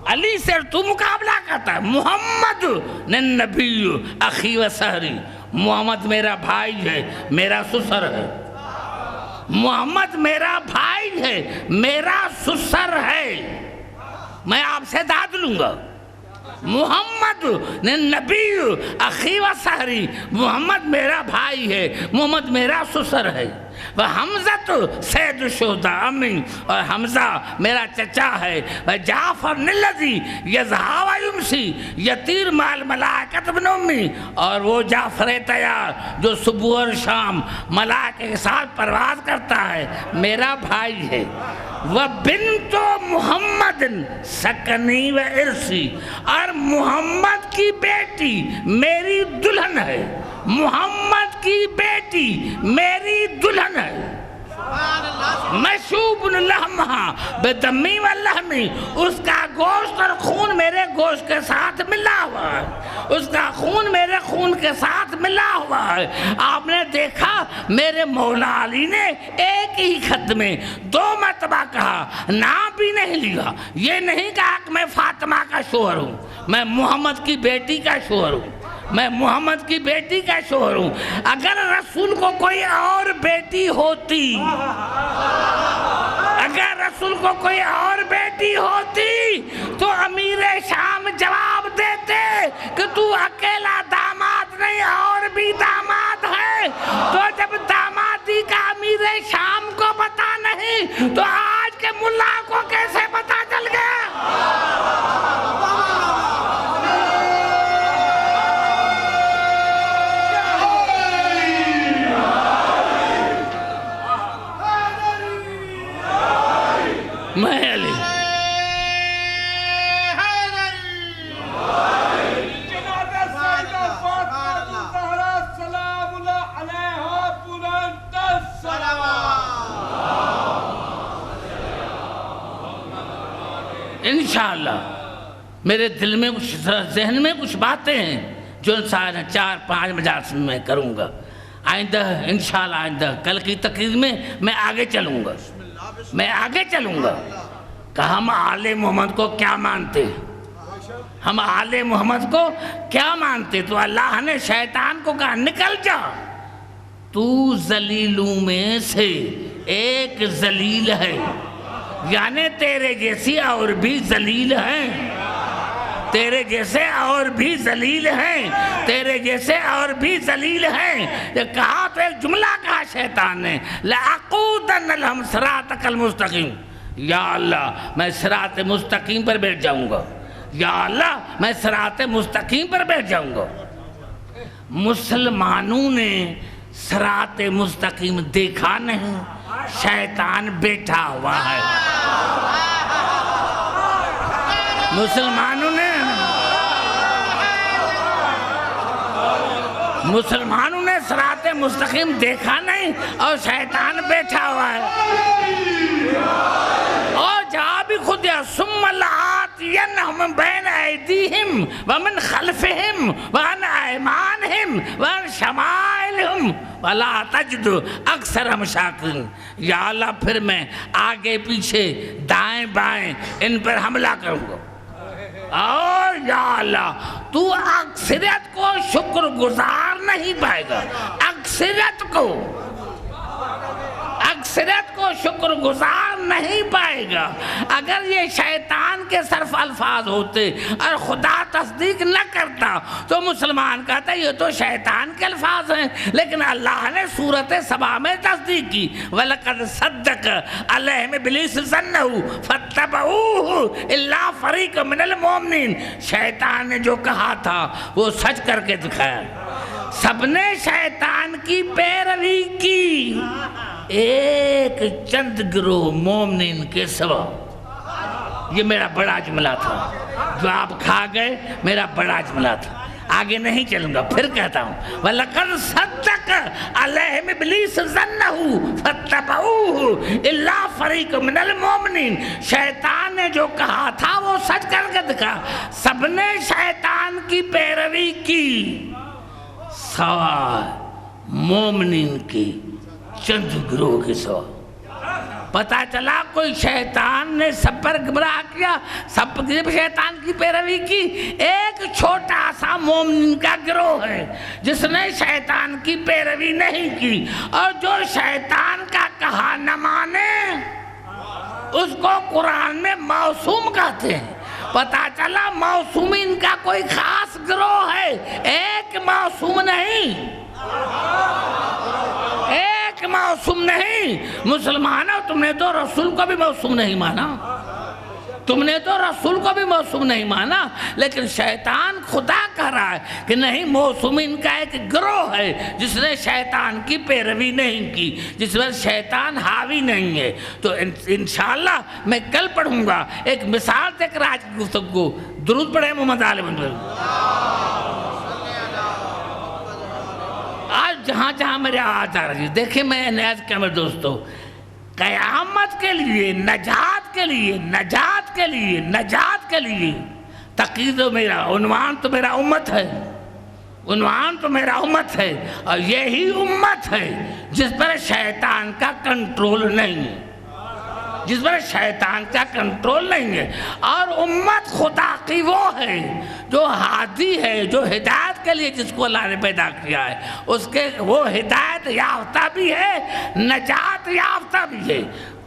علی سے، تو مقابلہ کرتا ہے، محمد نبی اخی و سہری، محمد میرا بھائی ہے، میرا سسر ہے، محمد میرا بھائی ہے، میرا سسر ہے، میں آپ سے داد لوں گا، محمد نبی اخی و سہری، محمد میرا بھائی ہے، محمد میرا سسر ہے، وحمزہ سید الشہداء امی، اور حمزہ میرا چچا ہے، وجعفر الذی یضحی و یمسی یطیر مع الملائکۃ ابن امی، اور وہ جعفر طیار جو صبح اور شام ملائکہ کے ساتھ پرواز کرتا ہے، میرا بھائی ہے، وبنت محمد سکنی و ارسی، اور محمد کی بیٹی میری دلہن ہے، محمد کی بیٹی میری دلہن ہے، مشوب لحمہا بدمی و لحمی، اس کا گوشت اور خون میرے گوشت کے ساتھ ملا ہوا ہے، اس کا خون میرے خون کے ساتھ ملا ہوا ہے۔ آپ نے دیکھا میرے مولا علی نے ایک ہی خط میں 2 مرتبہ کہا، نام بھی نہیں لیا، یہ نہیں کہا کہ میں فاطمہ کا شوہر ہوں، میں محمد کی بیٹی کا شوہر ہوں، میں محمد کی بیٹی کا شوہر ہوں۔ اگر رسول کو کوئی اور بیٹی ہوتی، اگر رسول کو کوئی اور بیٹی ہوتی تو امیر شام جواب دیتے کہ تو اکیلا داماد نہیں، اور بھی داماد ہے، تو جب دامادی کا امیر شام کو پتا نہیں تو آج کے ملا کو کیسے پتا چل گیا؟ میں علی انشاءاللہ میرے دل میں کچھ ذہن میں کچھ باتیں ہیں جو انسان 4-5 مجالس میں کروں گا. آئندہ انشاءاللہ آئندہ کل کی تقریر میں آگے چلوں گا. کہ ہم آل محمد کو کیا مانتے ہیں. ہم آل محمد کو کیا مانتے. تو اللہ نے شیطان کو کہا نکل جا, تو ذلیلوں میں سے ایک ذلیل ہے, یعنی تیرے جیسی اور بھی ذلیل ہیں, تیرے جیسے اور بھی ذلیل ہیں, تیرے جیسے اور بھی ذلیل ہیں. یہ کہا تو ایک جملہ کہا شیطان نے, لَأَقُودَنَّ لَهُمْ صِرَاطَكَ الْمُسْتَقِيمِ. یا اللہ میں صراط مستقیم پر بیٹھ جاؤں گا, یا اللہ میں صراط مستقیم پر بیٹھ جاؤں گا. مسلمانوں نے صراط مستقیم دیکھا نہیں, شیطان بیٹھا ہوا ہے. مسلمانوں نے صراط مستقیم دیکھا نہیں اور شیطان بیٹھا ہوا ہے. اور جہاں بھی خود یا ثم لآتینہم بین ایدیہم ومن خلفہم وعن ایمانہم وعن شمائلہم ولا تجد اکثرہم شاکرین. یا اللہ پھر میں آگے پیچھے دائیں بائیں ان پر حملہ کروں گا. اور یا اللہ تو اکثریت کو شکر گزار نہیں پائے گا, اکثریت کو شکر گزار نہیں پائے گا. اگر یہ شیطان کے صرف الفاظ ہوتے اور خدا تصدیق نہ کرتا تو مسلمان کہتا یہ تو شیطان کے الفاظ ہیں, لیکن اللہ نے سورۃ سبا میں تصدیق کی, وَلَقَدْ صَدَّقَ عَلَيْهِمْ إِبْلِيسُ ظَنَّهُ فَاتَّبَعُوهُ إِلَّا فَرِيقًا مِنَ الْمُؤْمِنِينَ. شیطان نے جو کہا تھا وہ سچ کر کے دکھایا. سب نے شیطان کی پیروی کی, ایک چند گروہ مومنین کے سوا. یہ میرا بڑا جملہ تھا جو آپ کھا گئے, میرا بڑا جملہ تھا, آگے نہیں چلوں گا. پھر کہتا ہوں وَلَقَدْ صَدَّقَ عَلَيْهِمْ إِبْلِيسُ ظَنَّهُ فَاتَّبَعُوهُ إِلَّا فَرِيقًا مِنَ الْمُؤْمِنِينَ. شیطان نے جو کہا تھا وہ سچ کر کے دکھا. سب نے شیطان کی پیروی کی سوائے مومنین کی چند گروہ کے سوا. پتہ چلا کوئی شیطان نے سب پر گمراہ کیا, سب شیطان کی پیروی کی. ایک چھوٹا سا مومن کا گروہ ہے جس نے شیطان کی پیروی نہیں کی, اور جو شیطان کا کہا نہ مانے اس کو قرآن میں معصوم کہتے ہیں. پتہ چلا معصومین کا کوئی خاص گروہ ہے, ایک معصوم نہیں, ایک معصوم نہیں. مسلمانوں تم نے تو رسول کو بھی معصوم نہیں مانا, تم نے تو رسول کو بھی معصوم نہیں مانا, لیکن شیطان خدا کہہ رہا ہے کہ نہیں, معصومین کا ایک گروہ ہے جس نے شیطان کی پیروی نہیں کی, جس پر شیطان حاوی نہیں ہے. تو انشاءاللہ میں کل پڑھوں گا ایک مثال دے کر آج کی گفتگو. درود پڑھیں محمد عالم. آج جہاں میرے آواز آ رہی ہے, دیکھیں میں نیاز کیا میرے دوستو, قیامت کے لیے, نجات کے لیے تقریر تو میرا عنوان تو میرا امت ہے, اور یہی امت ہے جس پر شیطان کا کنٹرول نہیں ہے, اور امت خدا کی وہ ہے جو ہادی ہے, جو ہدایت کے لیے جس کو اللہ نے پیدا کیا ہے, اس کے وہ ہدایت یافتہ بھی ہے, نجات یافتہ بھی ہے.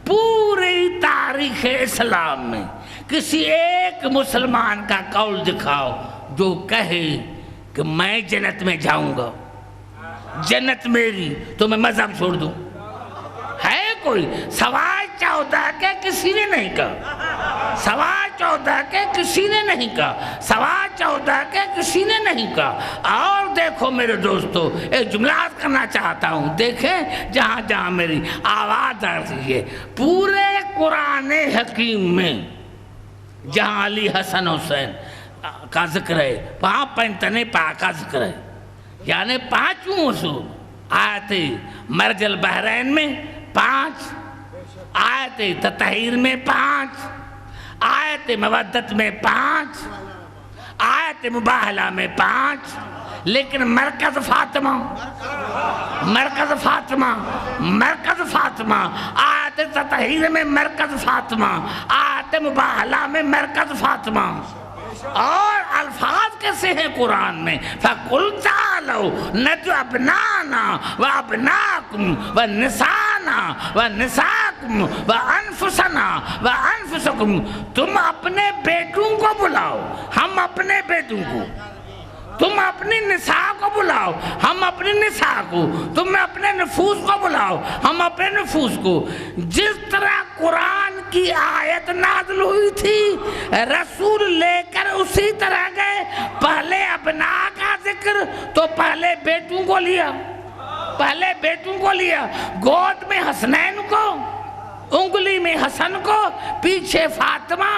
پوری تاریخ اسلام میں کسی ایک مسلمان کا قول دکھاؤ جو کہے کہ میں جنت میں جاؤں گا, جنت میری, تو میں مذہب چھوڑ دوں. ہے کوئی؟ سوائے 14 کے کسی نے نہیں کہا, سوائے 14 کے کسی نے نہیں کہا, سوائے 14 کے کسی نے نہیں کہا. اور دیکھو میرے دوستو, ایک جملہ کرنا چاہتا ہوں, دیکھیں جہاں میری آواز آ رہی ہے, پورے قرآن حکیم میں جہاں علی حسن حسین کا ذکر ہے وہاں پنجتن پاک کا ذکر ہے, یعنی 5 اصول. آیت مرج البحرین میں 5, آیت تطہیر میں 5, آیت مودت میں 5، آیت مباہلہ میں 5، لیکن مرکز فاطمہ، مرکز فاطمہ، مرکز فاطمہ، آیت تطہیر میں مرکز فاطمہ، آیت مباہلہ میں مرکز فاطمہ، اور الفاظ کیسے ہیں قرآن میں؟ فَقُلْ تَعَالَوْا نَدْعُ أَبْنَاءَنَا وَأَبْنَاءَكُمْ وَنِسَاءَنَا وَنِسَاءَكُمْ وَأَنفُسَنَا وَأَنفُسَكُمْ، تم اپنے بیٹوں کو بلاؤ، ہم اپنے بیٹوں کو، تم اپنی نساء کو بلاؤ، ہم اپنی نساء کو، تم اپنے نفوس کو بلاؤ، ہم اپنے نفوس کو۔ جس طرح قرآن کی آیت نازل ہوئی تھی رسول لے کر اسی طرح گئے، پہلے ابناء کا ذکر تو پہلے بیٹوں کو لیا، پہلے بیٹوں کو لیا، گود میں حسنین کو، انگلی میں حسن کو، پیچھے فاطمہ،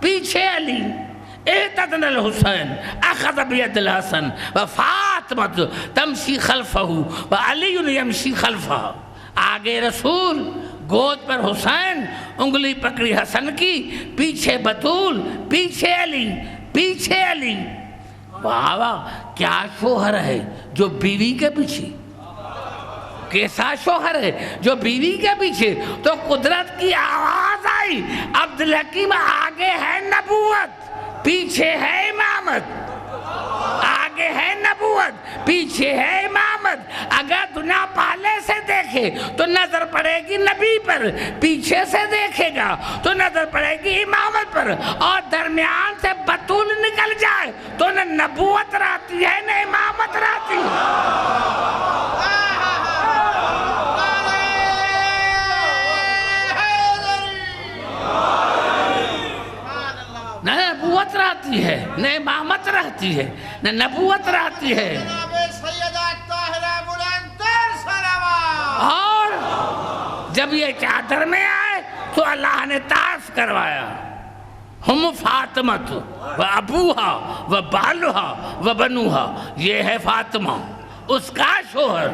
پیچھے علی، احتضن الحسین اخذ بید الحسن وفاطمہ تمشی خلفہ وعلی یمشی خلفہ، آگے رسول، گود پر حسین، انگلی پکڑی حسن کی، پیچھے بطول، پیچھے علی، پیچھے علی۔ واہ واہ، کیا شوہر ہے جو بیوی کے پیچھے، کیسا شوہر ہے جو بیوی کے پیچھے۔ تو قدرت کی آواز آئی، عبدالحکیم آگے ہے نبوت، پیچھے ہے امامت، آگے ہے نبوت، پیچھے ہے امامت۔ اگر دنیا پہلے سے دیکھے تو نظر پڑے گی نبی پر، پیچھے سے دیکھے گا تو نظر پڑے گی امامت پر، اور درمیان سے بطول نکل جائے تو نہ نبوت رہتی ہے نہ امامت رہتی ہے۔ نہ نبوت رہتی ہے، نہ امامت رہتی ہے، نہ نبوت رہتی ہے۔ اور جب یہ چادر میں آئے تو اللہ نے تعارف کروایا، ہم فاطمہ و ابوہا و بالہا و بنوہا، یہ ہے فاطمہ، اس کا شوہر،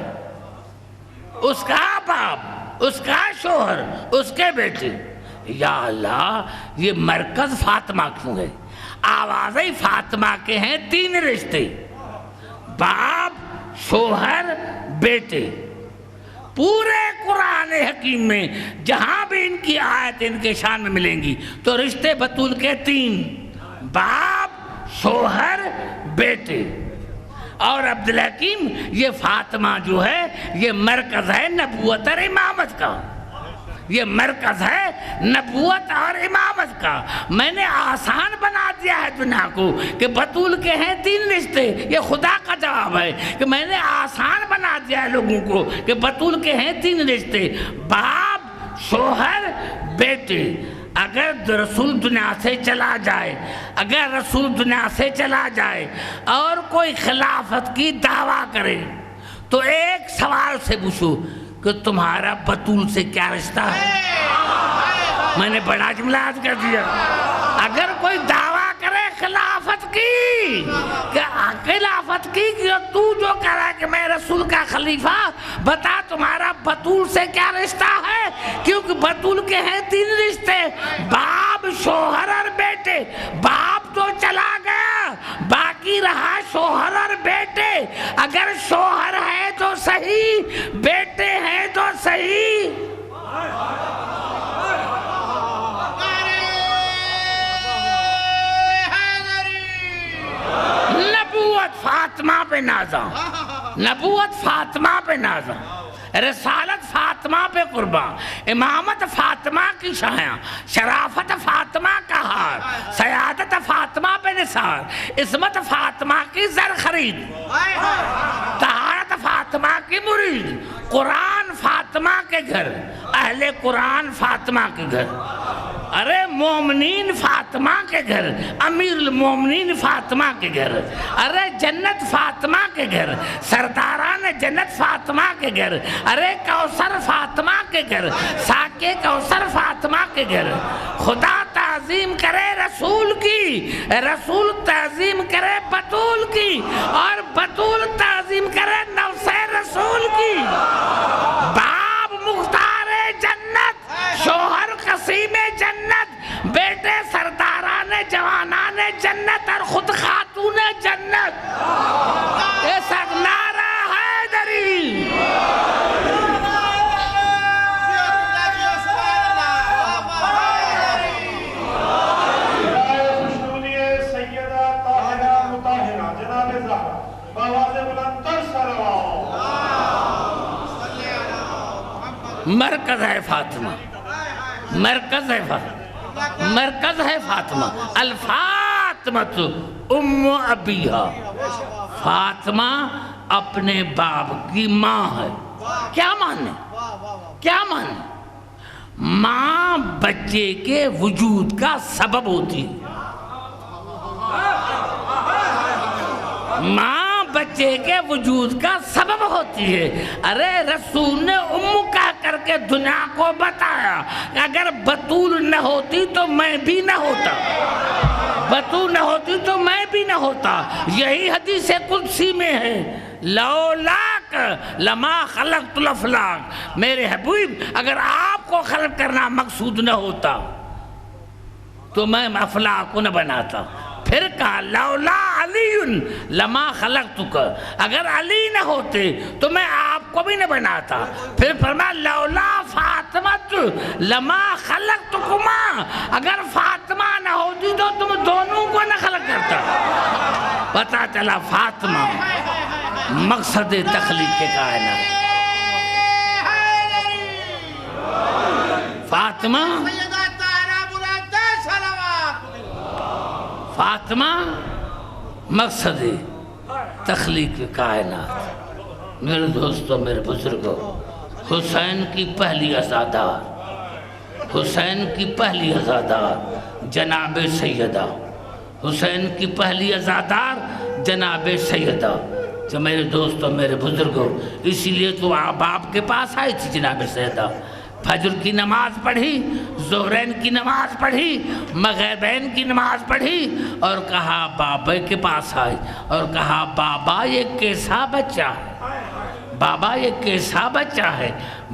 اس کا باپ، اس کا شوہر، اس کے بیٹے۔ یا اللہ، یہ مرکز فاطمہ کیوں ہے؟ آوازیں فاطمہ کے ہیں 3 رشتے، باپ، شوہر، بیٹے۔ پورے قرآن حکیم میں جہاں بھی ان کی آیت ان کے شان میں ملیں گی تو رشتے بطول کے 3، باپ، شوہر، بیٹے۔ اور عبدالحکیم، یہ فاطمہ جو ہے یہ مرکز ہے نبوت اور امامت کا، یہ مرکز ہے نبوت اور امامت کا۔ میں نے آسان بنا دیا ہے دنیا کو کہ بطول کے ہیں 3 رشتے، یہ خدا کا جواب ہے کہ میں نے آسان بنا دیا ہے لوگوں کو کہ بطول کے ہیں 3 رشتے، باپ، شوہر، بیٹے۔ اگر رسول دنیا سے چلا جائے، اگر رسول دنیا سے چلا جائے اور کوئی خلافت کی دعویٰ کرے تو ایک سوال سے پوچھو کہ تمہارا بطول سے کیا رشتہ ہے؟ میں نے بڑا جملہ عرض کر دیا۔ اگر کوئی دعویٰ کرے خلافت کی، کہ خلافت کی کہ تو جو کہہ رہا ہے کہ میں رسول کا خلیفہ، بتا تمہارا بطول سے کیا رشتہ ہے؟ کیونکہ بطول کے ہیں 3 رشتے، باپ، شوہر اور بیٹے۔ باپ تو چلا گیا، باقی رہا شوہر اور بیٹے۔ اگر شوہر ہے تو صحیح، بیٹے ہیں تو صحیح۔ نبوت فاطمہ پہ نازاں، نبوت فاطمہ پہ نازاں، رسالت فاطمہ پہ قربان، امامت فاطمہ کی شایاں، شرافت فاطمہ کا ہار، سیادت فاطمہ پہ نثار، عصمت فاطمہ کی زر خرید، طہارت فاطمہ کی مرید، قرآن فاطمہ کے گھر، اہل قرآن فاطمہ کے گھر، ارے مومنین فاطمہ کے گھر، امیر المومنین فاطمہ کے گھر، ارے جنت فاطمہ کے گھر، سرداران جنت فاطمہ کے گھر، ارے کوثر فاطمہ کے گھر، ساکے کوثر فاطمہ کے گھر۔ خدا تعظیم کرے رسول کی، رسول تعظیم کرے بطول کی، اور بطول تعظیم کرے نفس رسول کی۔ باپ مختار جنت، شوہر قسیم جنت، بیٹا بیٹے سرداران جوانان جنت اور خود خاتون جنت، اے سب نعرہ حیدری۔ مرکز ہے فاطمہ، مرکز ہے فاطمہ، مرکز ہے فاطمہ۔ الفاطمۃ ام ابیہا، فاطمہ اپنے باپ کی ماں ہے۔ کیا مانے؟ کیا مانے؟ ماں بچے کے وجود کا سبب ہوتی ہے، ماں بچے کے وجود کا سبب ہوتی ہے۔ ارے رسول نے کہہ کر کے دنیا کو بتایا کہ اگر بطول نہ ہوتی تو میں بھی نہ ہوتا، بطول نہ ہوتی تو میں بھی نہ ہوتا۔ یہی حدیث قدسی میں ہے، لولاک لما خلقت الافلاک، میرے حبیب اگر آپ کو خلق کرنا مقصود نہ ہوتا تو میں افلاک کو نہ بناتا۔ پھر کہا لولا علی لما خلقتک، اگر علی نہ ہوتے تو میں آپ کو بھی نہ بناتا۔ پھر فرمایا لولا فاطمہ لما خلقتکما، اگر فاطمہ نہ ہوتی تو تم دونوں کو نہ خلق کرتا۔ پتہ چلا فاطمہ مقصد تخلیق کے کائنات، فاطمہ فاطمہ مقصد تخلیق کائنات۔ میرے دوستوں، میرے بزرگوں، حسین کی پہلی عزادار، حسین کی پہلی عزادار جناب سیدہ، حسین کی پہلی عزادار جناب سیدہ۔ جو میرے دوستوں، میرے بزرگوں، اسی لیے تو آپ باپ کے پاس آئی تھی جناب سیدہ، فجر کی نماز پڑھی، ظہرین کی نماز پڑھی، مغربین کی نماز پڑھی، اور کہا بابا کے پاس آئی اور کہا بابا یہ کیسا بچہ ہے، بابا یہ کیسا بچہ ہے،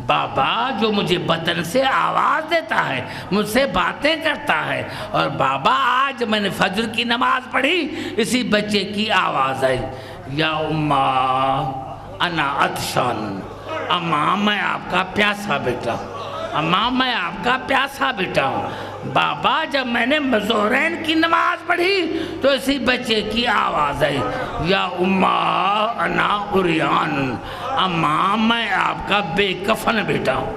بابا جو مجھے بدن سے آواز دیتا ہے، مجھ سے باتیں کرتا ہے، اور بابا آج میں نے فجر کی نماز پڑھی، اسی بچے کی آواز آئی، یا اماں انا عطشان، اماں میں آپ کا پیاسا بیٹا ہوں، اماں میں آپ کا پیاسا بیٹا ہوں۔ بابا جب میں نے ظہرین کی نماز پڑھی تو اسی بچے کی آواز آئی، یا اماں انا عریان، اماں میں آپ کا بے کفن بیٹا ہوں۔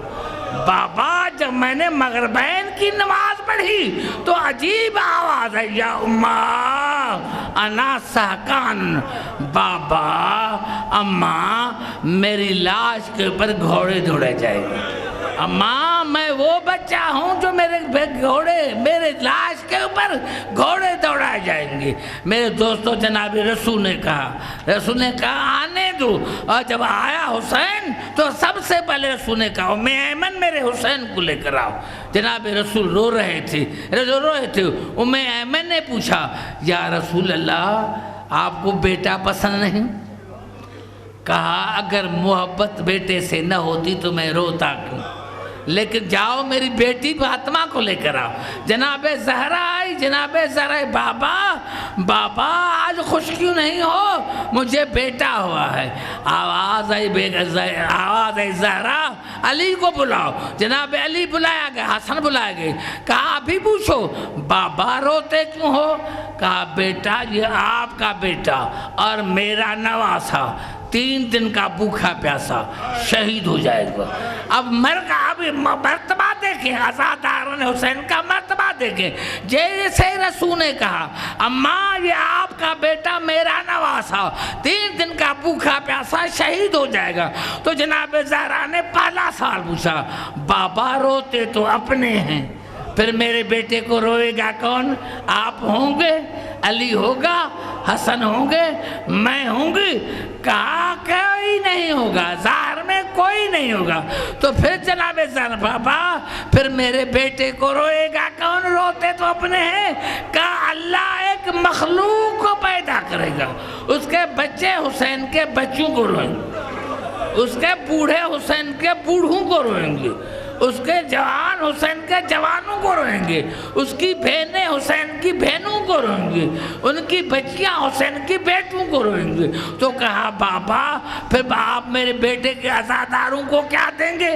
بابا جب میں نے مغربین کی نماز پڑھی تو عجیب آواز ہے، یا اماں انا سہکان، بابا اماں میری لاش کے اوپر گھوڑے دوڑے جائیں گے، اماں میں وہ بچہ ہوں جو میرے لاش کے اوپر گھوڑے دوڑائے جائیں گے۔ میرے دوستو، جناب رسول نے کہا آنے دو، اور جب آیا حسین تو سب سے پہلے رسول نے کہا ام ایمن میرے حسین کو لے کر آؤ۔ جناب رسول رو رہے تھے۔ ام ایمن نے پوچھا یا رسول اللہ آپ کو بیٹا پسند نہیں؟ کہا اگر محبت بیٹے سے نہ ہوتی تو میں روتا کیوں، لیکن جاؤ میری بیٹی فاطمہ کو لے کر آؤ۔ جناب زہرا آئی، جناب زہرا بابا آج خوش کیوں نہیں ہو، مجھے بیٹا ہوا ہے۔ آواز آئی زہرا علی کو بلاؤ۔ جناب علی بلایا گیا، حسن بلایا گئے، کہا ابھی پوچھو بابا روتے کیوں ہو؟ کہا بیٹا یہ آپ کا بیٹا اور میرا نواسا 3 دن کا بھوکا پیاسا شہید ہو جائے گا۔ اب مرتبہ دیکھیں، عزاداران حسین کا مرتبہ دیکھیں۔ جیسے رسول نے کہا اماں یہ آپ کا بیٹا میرا نواسا 3 دن کا بھوکا پیاسا شہید ہو جائے گا، تو جناب زہرا نے پہلا سوال پوچھا بابا روتے تو اپنے ہیں، پھر میرے بیٹے کو روئے گا کون؟ آپ ہوں گے، علی ہوگا، حسن ہوں گے، میں ہوں گی؟ کہا کوئی نہیں ہوگا، ظاہر میں کوئی نہیں ہوگا۔ تو پھر جناب زہرا بابا پھر میرے بیٹے کو روئے گا کون؟ روتے تو اپنے ہیں۔ کہا اللہ ایک مخلوق کو پیدا کرے گا، اس کے بچے حسین کے بچوں کو روئیں گے، اس کے بوڑھے حسین کے بوڑھوں کو روئیں گے، اس کے جوان حسین کے جوانوں کو روئیں گے، اس کی بہنیں حسین کی بہنوں کو روئیں گے، ان کی بچیاں حسین کی بیٹوں کو روئیں گے۔ تو کہا بابا پھر آپ میرے بیٹے کے عزاداروں کو کیا دیں گے؟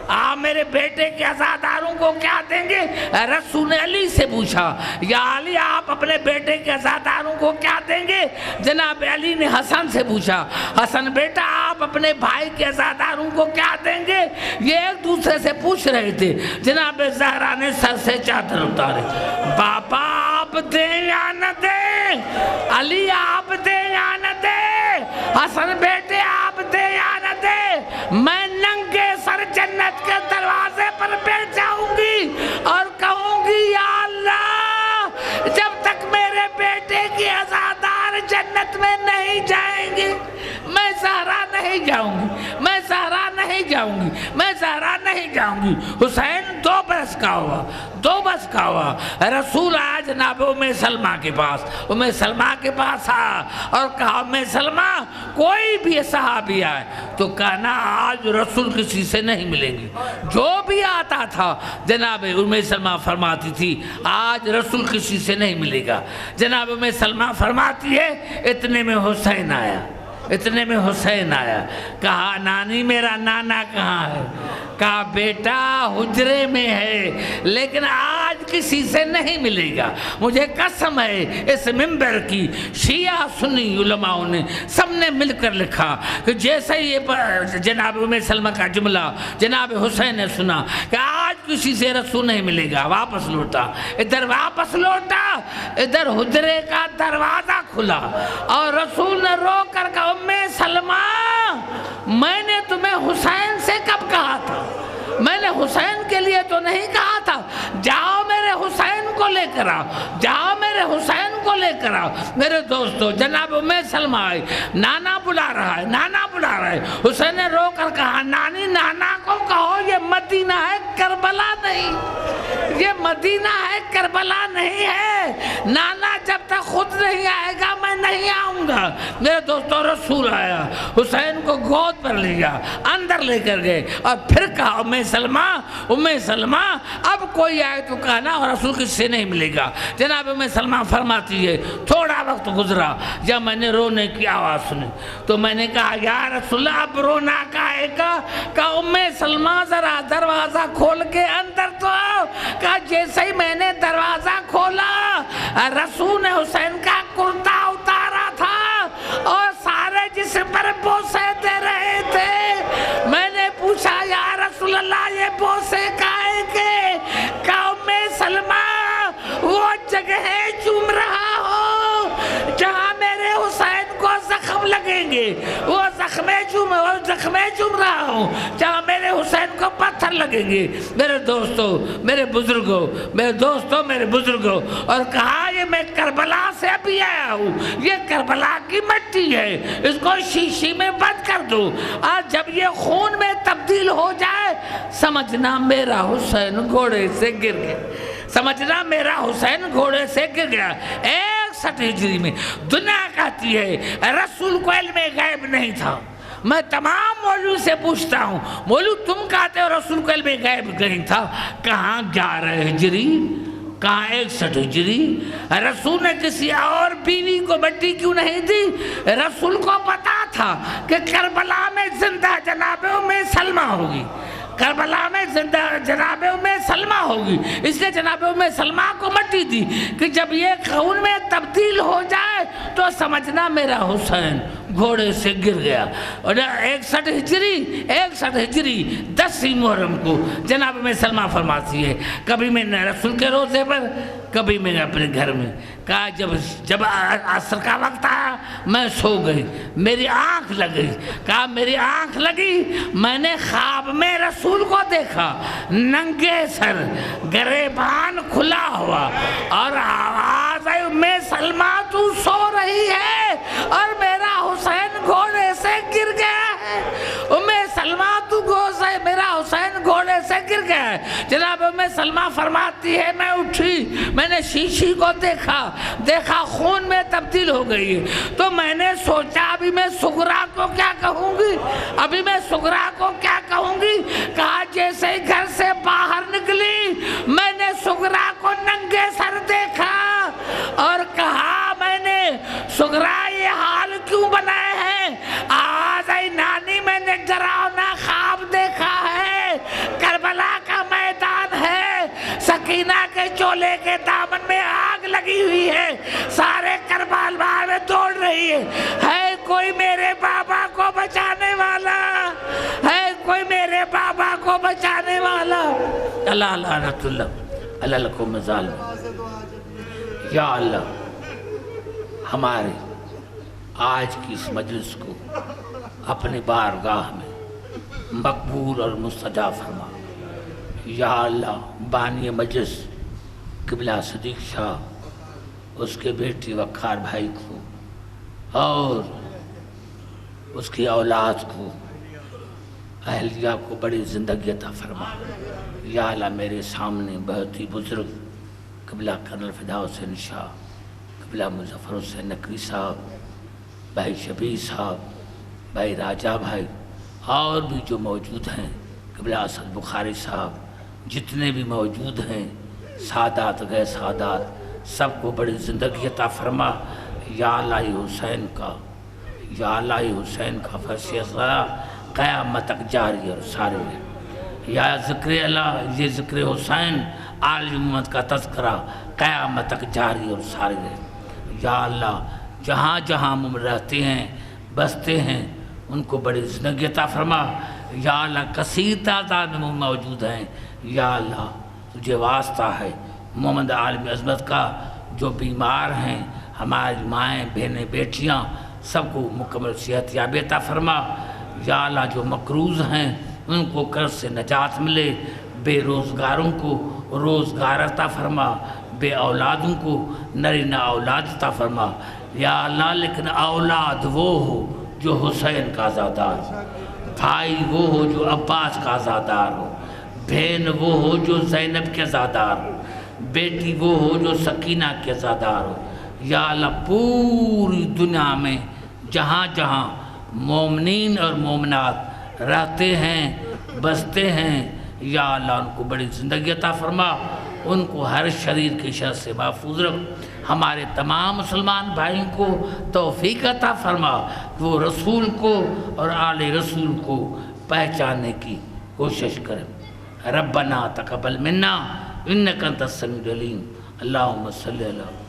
آپ میرے بیٹے کے عزاداروں کو کیا دیں گے؟ رسول نے علی سے پوچھا، یا علی آپ اپنے بیٹے کے عزاداروں کو کیا دیں گے؟ جناب علی نے حسن سے پوچھا، حسن بیٹا آپ اپنے بھائی کے عزاداروں کو کیا دیں گے؟ یہ ایک دوسرے سے پوچھ رہے تھے۔ جناب زہرا نے سر سے چادر اتارے، بابا آپ دیں یا نہ دیں؟ علی آپ دیں یا نہ دیں؟ حسن بیٹے آپ دیں یا نہ دیں؟ میں ننگے سر جنت کے دروازے پر بیٹھ جاؤں گی اور کہوں گی یا اللہ جب تک میرے بیٹے کی عزادار جنت میں نہیں جائیں گے میں زہرا نہیں جاؤں گی، میں زہرا نہیں جاؤں گی، میں زہرا نہیں جاؤں گی۔ حسین 2 برس کا ہوا، 2 برس کا ہوا۔ رسول آیا جناب ام سلمہ کے پاس، ام سلمہ کے پاس آیا اور کہا ام سلمہ کوئی بھی صحابی آئے تو کہنا آج رسول کسی سے نہیں ملیں گے۔ جو بھی آتا تھا جناب ام سلمہ فرماتی تھی آج رسول کسی سے نہیں ملے گا۔ جناب ام سلمہ فرماتی ہے اتنے میں حسین آیا، اتنے میں حسین آیا۔ کہا نانی میرا نانا کہاں ہے؟ کہا بیٹا حجرے میں ہے لیکن آج کسی سے نہیں ملے گا۔ مجھے قسم ہے اس منبر کی شیعہ سنی علماء نے سب نے مل کر لکھا کہ جیسے یہ جناب ام سلمہ کا جملہ جناب حسین نے سنا کہ آج کسی سے رسول نہیں ملے گا، واپس لوٹا، ادھر واپس لوٹا، ادھر حجرے کا دروازہ کھلا اور رسول نے رو کر کہا ام سلمہ میں نے تمہیں حسین سے کب کہا تھا؟ میں نے حسین کے لیے تو نہیں کہا تھا جاؤ میرے حسین کو لے کر آؤ، جاؤ میرے حسین کو لے کر آؤ۔ میرے دوستو جناب ام سلمہ آئی، نانا بلا رہا ہے، نانا بلا رہا ہے۔ حسین نے رو کر کہا نانی نانا کو کہو یہ مدینہ ہے کربلا نہیں، یہ مدینہ ہے کربلا نہیں ہے، نانا جب تک خود نہیں آئے گا میں نہیں آؤں گا۔ میرے دوستو رسول آیا، حسین کو گود پر لیا، اندر لے کر گئے اور پھر کہا ام سلمہ اب کوئی آئے تو کہنا اور رسول کس سے نہیں ملے گا۔ جناب ام سلمہ فرماتی ہے تھوڑا وقت گزرا جب میں نے رونے کی آواز سنی تو میں نے کہا یا رسول اللہ اب رونا کہے گا؟ کہا ام سلمہ ذرا دروازہ کھول کے اندر تو آؤ۔ کہا جیسے ہی میں نے دروازہ کھولا رسول نے حسین کا کرتا اتارا تھا اور سارے جسم پر بوسے دے رہے تھے۔ میں نے پوچھا یا رسول اللہ یہ بوسے کائے کے؟ کہا ام سلمہ وہ جگہیں چوم رہا ہو جہاں میرے حسین کو زخم لگیں گے، وہ زخمیں چوم رہا ہوں جہاں میرے حسین کو پتھر لگیں گے۔ میرے دوستو میرے بزرگوں، میرے دوستو میرے بزرگوں، اور کہا یہ میں کربلا سے ابھی آیا ہوں، یہ کربلا کی مٹی ہے، اس کو شیشی میں بند کر دو اور جب یہ خون میں تبدیل ہو جائے سمجھنا میرا حسین گھوڑے سے گر گیا، سمجھنا میرا حسین گھوڑے سے گر گیا۔ 61 ہجری میں دنیا کہتی ہے رسول کو علم غیب نہیں تھا۔ میں تمام مولوی سے پوچھتا ہوں مولوی تم کہتے ہو رسول کو علم غیب نہیں تھا، کہاں 11 ہجری کہاں 61 ہجری؟ رسول نے کسی اور بیوی کو مٹی کیوں نہیں دی؟ رسول کو پتا تھا کہ کربلا میں زندہ جناب ام سلمہ ہوگی، کربلا میں زندہ جناب ام سلمہ ہوگی، اس لیے جناب ام سلمہ کو مٹی دی کہ جب یہ خون میں تبدیل ہو جائے تو سمجھنا میرا حسین گھوڑے سے گر گیا۔ اور 61 ہجری 10 محرم کو جناب ام سلمہ فرماتی ہے کبھی میں نے رسول کے روزے پر کبھی میں نے اپنے گھر میں کہا جب عصر کا وقت آیا میں سو گئی، میری آنکھ لگی، کہا میری آنکھ لگی میں نے خواب میں رسول کو دیکھا ننگے سر گریبان کھلا ہوا اور آواز آئی ام سلمہ تو سو رہی ہے اور میرا حسین گھوڑے سے گر گیا ہے، ام سلمہ تو میرا حسین گھوڑے سے گر گیا ہے۔ جناب ام سلمہ فرماتی ہے میں اٹھی، میں نے شیشی کو دیکھا خون میں تبدیل ہو گئی ہے، تو میں نے سوچا ابھی میں سغرا کو کیا کہوں گی، ابھی میں سغرا کو کیا کہوں گی۔ کہا جیسے ہی گھر سے باہر نکلی میں نے سغرا کو ننگے سر دیکھا اور کہا میں نے سغرا یہ حال کیوں بنائے ہیں؟ آج اے نانی میں نے ڈراؤنا خواب دیکھا ہے، کربلا کا میدان ہے، سکینہ کے چولے کے دامن میں آگ لگی ہوئی ہے، سارے کربلا میں دوڑ رہی ہے کوئی میرے بابا کو بچانے والا، ہے کوئی میرے بابا کو بچانے والا۔ اللہ لعنت اللہ اللہ لکم ظالم۔ یا اللہ ہمارے آج کی اس مجلس کو اپنی بارگاہ میں مقبول اور مستجاب فرما۔ یا اللہ بانی مجلس قبلہ صدیق شاہ، اس کے بیٹی وقار بھائی کو اور اس کی اولاد کو، اہلیہ کو بڑی زندگی عطا فرما۔ یا اللہ میرے سامنے بہت ہی بزرگ قبلہ کرنل فدا حسین شاہ، قبلہ مظفر حسین نقوی صاحب، بھائی شبیر صاحب، بھائی راجہ بھائی اور بھی جو موجود ہیں، قبلہ اسد بخاری صاحب، جتنے بھی موجود ہیں، سادات غیر سادات، سب کو بڑی زندگی عطا فرما۔ یا اللہ حسین کا، یا اللہ حسین کا فیصلہ قیامت تک جاری اور سارے میں۔ یا ذکر اللہ، یہ ذکر حسین عالم امت کا تذکرہ قیامت تک جاری اور سارے رہے۔ یا اللہ جہاں جہاں ہم رہتے ہیں بستے ہیں ان کو بڑی زندگی عطا فرما۔ یا اللہ کثیر تعداد میں موجود ہیں، یا اللہ تجھے واسطہ ہے محمد عالم عظمت کا، جو بیمار ہیں ہماری مائیں بہنیں بیٹیاں سب کو مکمل صحت یابی عطا فرما۔ یا اللہ جو مقروض ہیں ان کو قرض سے نجات ملے، بے روزگاروں کو روزگار عطا فرما، بے اولادوں کو نرینہ اولاد عطا فرما۔ یا اللہ لیکن اولاد وہ ہو جو حسین کا عزادار ہو، بھائی وہ ہو جو عباس کا عزادار ہو، بہن وہ ہو جو زینب کے عزادار ہو، بیٹی وہ ہو جو سکینہ کے عزادار ہو۔ یا اللہ پوری دنیا میں جہاں جہاں مومنین اور مومنات رہتے ہیں بستے ہیں، یا اللہ ان کو بڑی زندگی عطا فرما، ان کو ہر شریر کی شر سے محفوظ رکھ۔ ہمارے تمام مسلمان بھائیوں کو توفیق عطا فرما کہ وہ رسول کو اور آل رسول کو پہچاننے کی کوشش کریں۔ ربنا تقبل منا انک انت السمیع العلیم، اللہم صلی اللہ